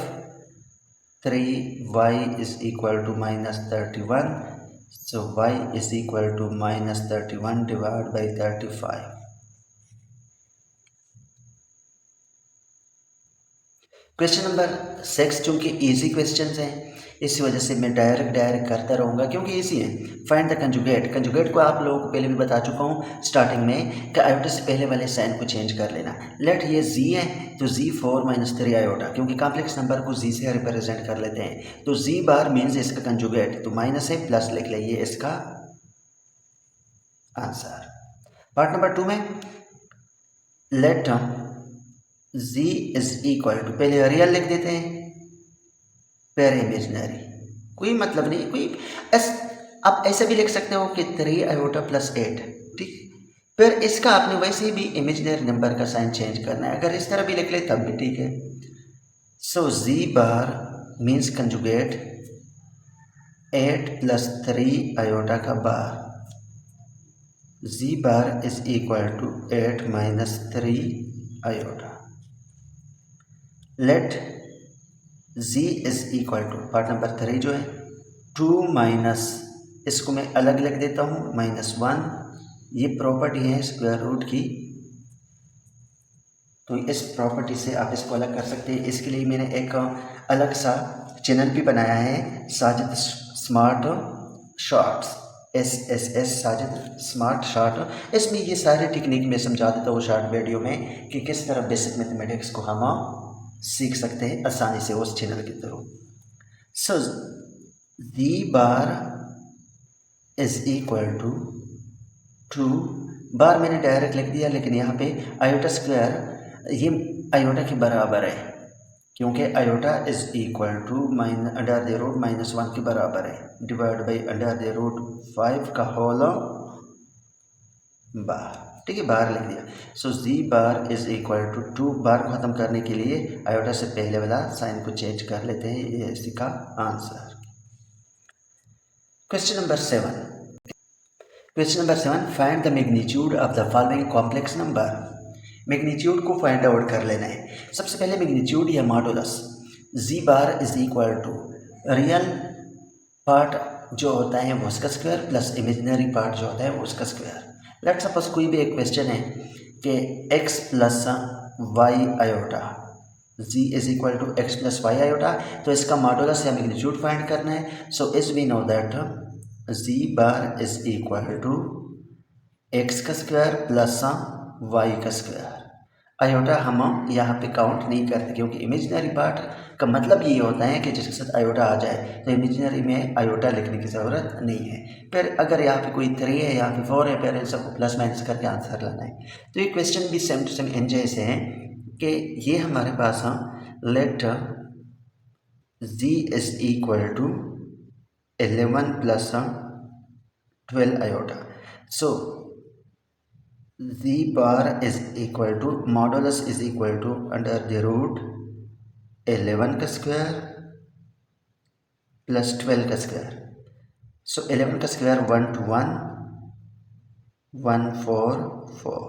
3y is equal to -31, so y is equal to -31 divide by 35। Question number 6 चूँकि इजी क्वेश्चंस हैं इसी वजह से मैं डायरेक्ट करता रहूँगा क्योंकि इजी है। फाइंड द कंजुगेट को आप लोगों को पहले भी बता चुका हूँ स्टार्टिंग में कि आयोटा से पहले वाले साइन को चेंज कर लेना। लेट ये z है तो z 4 - 3 आयोटा, क्योंकि कॉम्प्लेक्स नंबर को z से रिप्रेजेंट कर लेते हैं, तो z बार मीन्स इसका कंजुगेट, तो माइनस है प्लस लिख लें, ये इसका आंसर। पार्ट नंबर 2 में let z is equal to, पहले रियल लिख देते हैं फिर इमेजिनरी, कोई मतलब नहीं, कोई आप ऐसे भी लिख सकते हो कि 3 आयोटा प्लस 8, ठीक, फिर इसका आपने वैसे भी इमेजिनरी नंबर का साइन चेंज करना है, अगर इस तरह भी लिख ले तब भी ठीक है। So z bar means conjugate 8 plus 3 iota का bar, z bar is equal to 8 minus 3 iota. Let z is equal to, part number 3 जो है 2 माइनस, इसको मैं अलग लिख देता हूँ -1, ये प्रॉपर्टी है स्क्वायर रूट की, तो इस प्रॉपर्टी से आप इसको अलग कर सकते हैं। इसके लिए मैंने एक अलग सा चैनल भी बनाया है, Sajid smart shorts, SSS Sajid smart short, इसमें ये सारे टेक्निक मैं समझा देता हूँ शॉर्ट वीडियो में कि किस तरह बेसिक मैथमेटिक्स को हम सीख सकते हैं आसानी से उस चैनल के through. So z bar is equal to 2, bar मैंने डायरेक्ट लिख दिया, लेकिन यहाँ पे आयोटा स्क्वायर ये आयोटा के बराबर है क्योंकि आयोटा इज इक्वल टू √-1 के बराबर है, डिवाइड बाई √5 का होल बार। ठीक है, बार लिख दिया। सो G bar is equal to 2 बार को ख़त्म करने के लिए आयोटा से पहले वाला साइन को चेंज कर लेते हैं, ये इसका answer. Question number 7। Question number 7, find the magnitude of the following complex number. Magnitude को फाइंड आउट कर लेना है। सबसे पहले मैग्नीट्यूड या modulus z bar is equal to real part जो होता है वो उसका स्क्वायर प्लस इमेजिनरी पार्ट जो होता है वो उसका स्क्वायर। लेट सपोज कोई भी एक क्वेश्चन है कि x plus y iota, z is equal to x plus y iota, तो इसका मॉडुलस या मैग्नीट्यूड फाइंड करना है। So is we know that z bar is equal to x का स्क्वायर प्लस वाई का स्क्वायर। आयोटा हम यहाँ पे काउंट नहीं करते क्योंकि इमेजिनरी पार्ट का मतलब ये होता है कि जिसके साथ आयोटा आ जाए तो इमेजिनरी में आयोटा लिखने की ज़रूरत नहीं है। फिर अगर यहाँ पे कोई 3 है, यहाँ पे 4 है, फिर इन सबको प्लस माइनस करके आंसर लाना है। तो ये क्वेश्चन भी सेम टू सेम इन जैसे हैं कि ये हमारे पास let G is equal to 11 plus 12 iota. So G bar is equal to modulus is equal to under the root 11 का स्क्वायर प्लस 12 का स्क्वायर। सो 11 का square 1 to 1 144।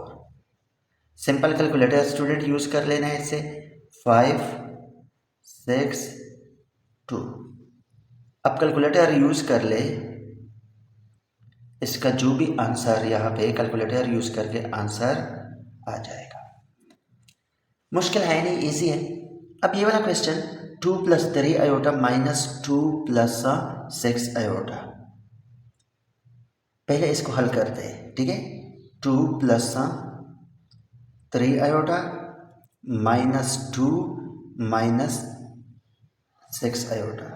Simple calculator student use कर लेना है इससे 5 6 2। अब कैलकुलेटर यूज कर ले, इसका जो भी आंसर यहाँ पे कैलकुलेटर यूज करके आंसर आ जाएगा। मुश्किल है नहीं, इजी है। अब ये वाला question 2 plus 3 iota minus 2 plus 6 iota, पहले इसको हल करते हैं, ठीक है। 2 plus 3 iota minus 2 minus 6 iota,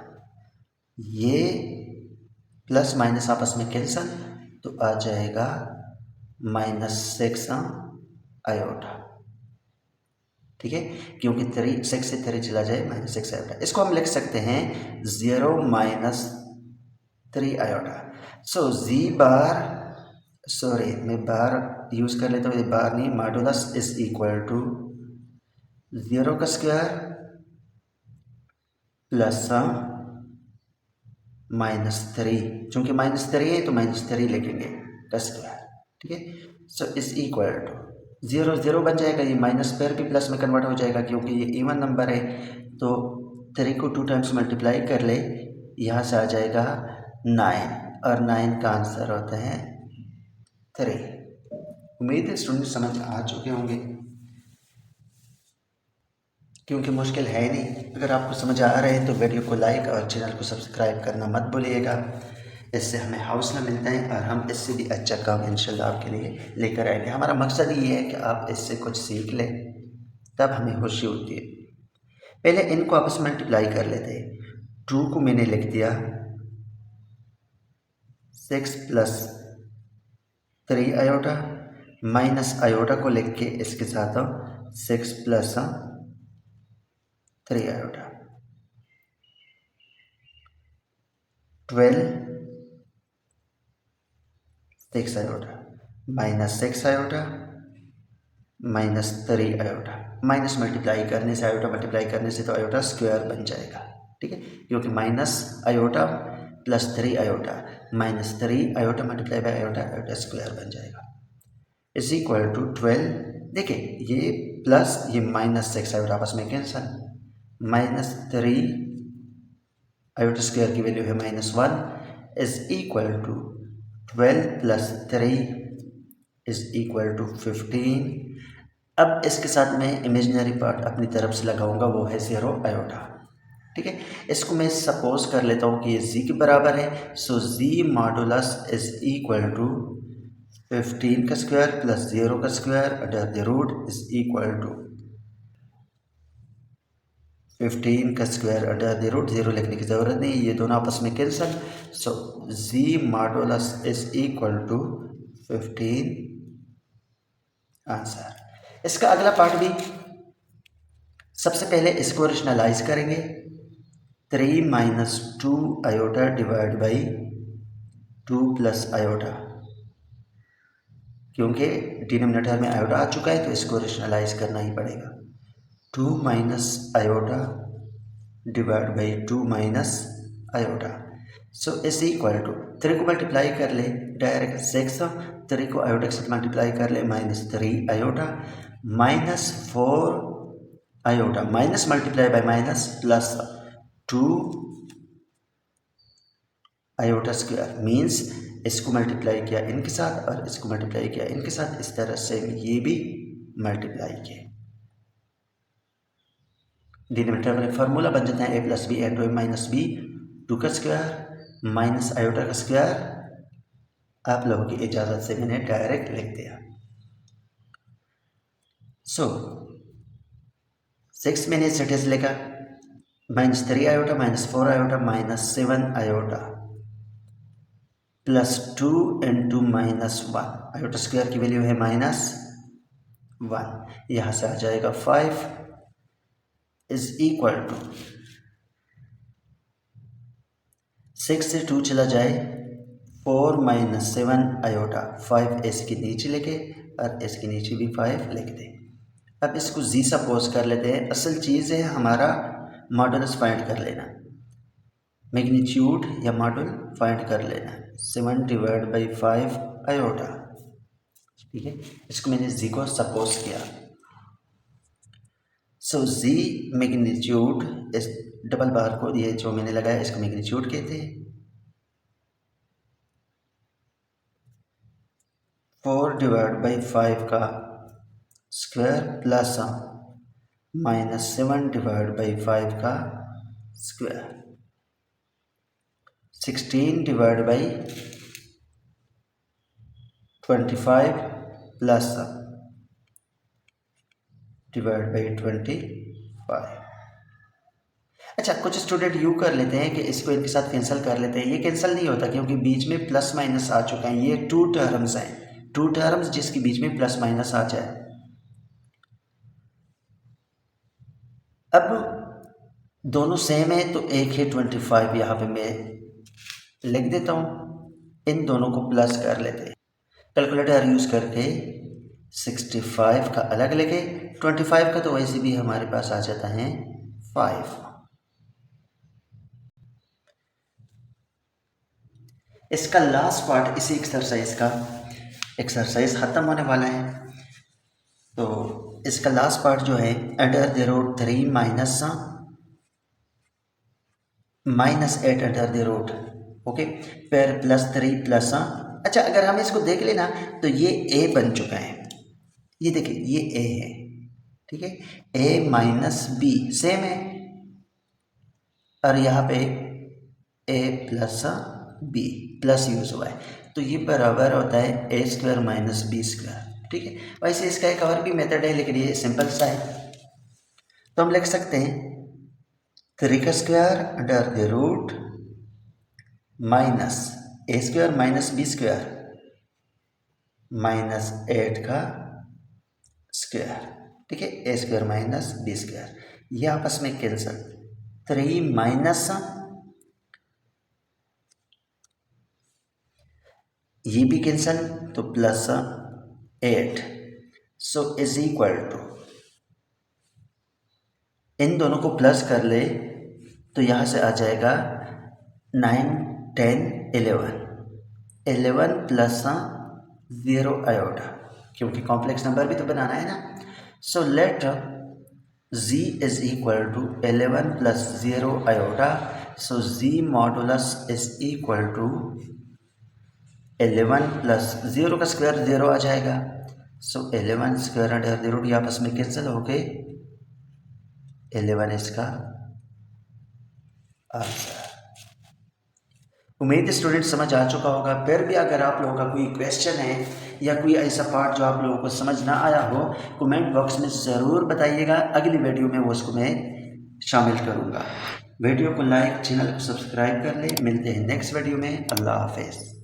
ये प्लस माइनस आपस में कैंसल तो आ जाएगा -6 आयोटा, ठीक है, क्योंकि 6 से 3 चला जाए -6 आयोटा। इसको हम लिख सकते हैं 0 माइनस 3 आयोटा। सो जी बार, सॉरी मैं बार यूज कर लेता हूँ, ये बार नहीं, मॉडुलस इज इक्वल टू 0 का स्क्वायर प्लस -3, चूंकि -3 है तो -3 लिखेंगे का स्क्वायर, ठीक है। सो इज इक्वल टू 0 0 बन जाएगा, ये माइनस फिर भी प्लस में कन्वर्ट हो जाएगा क्योंकि ये इवन नंबर है। तो 3 को 2 टाइम्स मल्टीप्लाई कर ले, यहाँ से आ जाएगा 9 और 9 का आंसर होता है 3। उम्मीद है स्टूडेंट समझ आ चुके होंगे क्योंकि मुश्किल है नहीं। अगर आपको समझ आ रहे हैं तो वीडियो को लाइक और चैनल को सब्सक्राइब करना मत भूलिएगा, इससे हमें हौसला मिलता है और हम इससे भी अच्छा काम इंशाल्लाह आपके लिए लेकर आएंगे। हमारा मकसद ये है कि आप इससे कुछ सीख लें, तब हमें खुशी होती है। पहले इनको आपस में मल्टीप्लाई कर लेते हैं। 2 को मैंने लिख दिया 6 प्लस 3 आयोटा, माइनस आयोटा को लिख के इसके साथ 6 plus 3 iota, 12 6 iota, -6 iota minus 3 iota. Minus multiply करने से, आयोटा मल्टीप्लाई करने से तो आयोटा स्क्वायर बन जाएगा, ठीक है, क्योंकि minus iota plus 3 iota -3 iota multiply by iota, iota square बन जाएगा इज इक्वल टू 12। देखिए ये प्लस ये -6 आयोटा आपस में कैंसल, -3 आयोटा स्क्वायर की वैल्यू है -1 is equal to 12 plus 3 is equal to 15। अब इसके साथ मैं इमेजिनरी पार्ट अपनी तरफ से लगाऊंगा, वो है 0 आयोटा, ठीक है। इसको मैं सपोज कर लेता हूँ कि ये जी के बराबर है। So z modulus is equal to 15 का स्क्वायर प्लस 0 का square under the root is equal to 15 का स्क्वायर अंडर द रूट, 0 लिखने की ज़रूरत नहीं, ये दोनों आपस में cancel. So z modulus is equal to 15 answer. इसका अगला पार्ट भी सबसे पहले इसको रेशनलाइज करेंगे। 3 minus 2 iota divide by 2 plus iota, क्योंकि डिनोमिनेटर में आयोटा आ चुका है तो इसको रेशनलाइज करना ही पड़ेगा। 2 minus iota divide by 2 minus iota, so is equal to 3 को मल्टीप्लाई कर ले डायरेक्ट 6, 3 को आयोटा के साथ मल्टीप्लाई कर ले -3 iota -4 iota, minus multiply by minus plus 2 iota square means इसको मल्टीप्लाई किया इनके साथ और इसको मल्टीप्लाई किया इनके साथ, इस तरह से ये भी मल्टीप्लाई किए। डिनोमिनेटर में फार्मूला बन जाता है a plus B into a minus b, 2 का स्क्वायर माइनस आयोटा का स्क्वायर। आप लोगों की इजाज़त से मैंने डायरेक्ट लिख दिया। सो 6 मैंने सेटेज लिखा -3 iota -4 iota -7 iota plus 2 into -1, iota square की वैल्यू है -1, यहाँ से आ जाएगा 5 इज इक्वल टू 6 से 2 चला जाए 4 -7 आयोटा, 5 इसके नीचे लिखे और इसके नीचे भी 5 लिख दे। अब इसको जी सपोज कर लेते हैं। असल चीज़ है हमारा मॉडुलस फाइंड कर लेना, मैग्नीट्यूड या मॉडुल फाइंड कर लेना। 7 डिवाइड बाई 5 आयोटा, ठीक है, इसको मैंने जी को सपोज किया। सो जी मैग्नीट्यूड, इस डबल बार को ये जो मैंने लगाया इसको मैग्नीट्यूड कहते हैं। 4 डिवाइड बाई 5 का स्क्वायर प्लस -7 डिवाइड बाई 5 का square, 16 divide by 25 plus divide by 25। अच्छा, कुछ स्टूडेंट यूँ कर लेते हैं कि इसको इनके साथ कैंसिल कर लेते हैं। ये कैंसिल नहीं होता क्योंकि बीच में प्लस माइनस आ चुका है। ये 2 टर्म्स हैं, 2 टर्म्स जिसके बीच में प्लस माइनस आ जाए। अब दोनों सेम है तो एक है 25, यहाँ पे मैं लिख देता हूँ। इन दोनों को प्लस कर लेते हैं, कैलकुलेटर यूज़ करके 65 का अलग लिखे, 25 का तो वैसे भी हमारे पास आ जाता है 5। इसका लास्ट पार्ट इसी एक्सरसाइज ख़त्म होने वाला है। तो इसका लास्ट पार्ट जो है under the root 3 minus 8 under the root, okay, फिर +3 प्लस। अच्छा, अगर हम इसको देख लेना तो ये a बन चुका है, ये देखिए ये a है, ठीक है, a माइनस b सेम है और यहाँ पे a plus b plus use हुआ है तो ये बराबर होता है a square minus b square, ठीक है। वैसे इसका एक और भी मेथड है लेकिन ये सिंपल सा है, तो हम लिख सकते हैं 3 का square under the root minus a square minus b square minus 8 का स्क्वायर, ठीक है, a square minus b square, ये आपस में कैंसिल, 3 माइनस ये भी कैंसिल तो plus 8, so is equal to, इन दोनों को प्लस कर ले तो यहाँ से आ जाएगा 9 10 11 प्लस 0 आयोटा, क्योंकि कॉम्प्लेक्स नंबर भी तो बनाना है ना। So let z is equal to 11 plus 0 iota, so z modulus is equal to 11 plus 0 का स्क्वायर 0 आ जाएगा, so 11 square under the root, आपस में कैंसिल हो गए, 11 इसका आंसर। उम्मीद स्टूडेंट समझ आ चुका होगा। फिर भी अगर आप लोगों का कोई क्वेश्चन है या कोई ऐसा पार्ट जो आप लोगों को समझ ना आया हो, कमेंट बॉक्स में ज़रूर बताइएगा, अगली वीडियो में वो उसको मैं शामिल करूँगा। वीडियो को लाइक, चैनल को सब्सक्राइब कर ले। मिलते हैं नेक्स्ट वीडियो में। अल्लाह हाफिज़।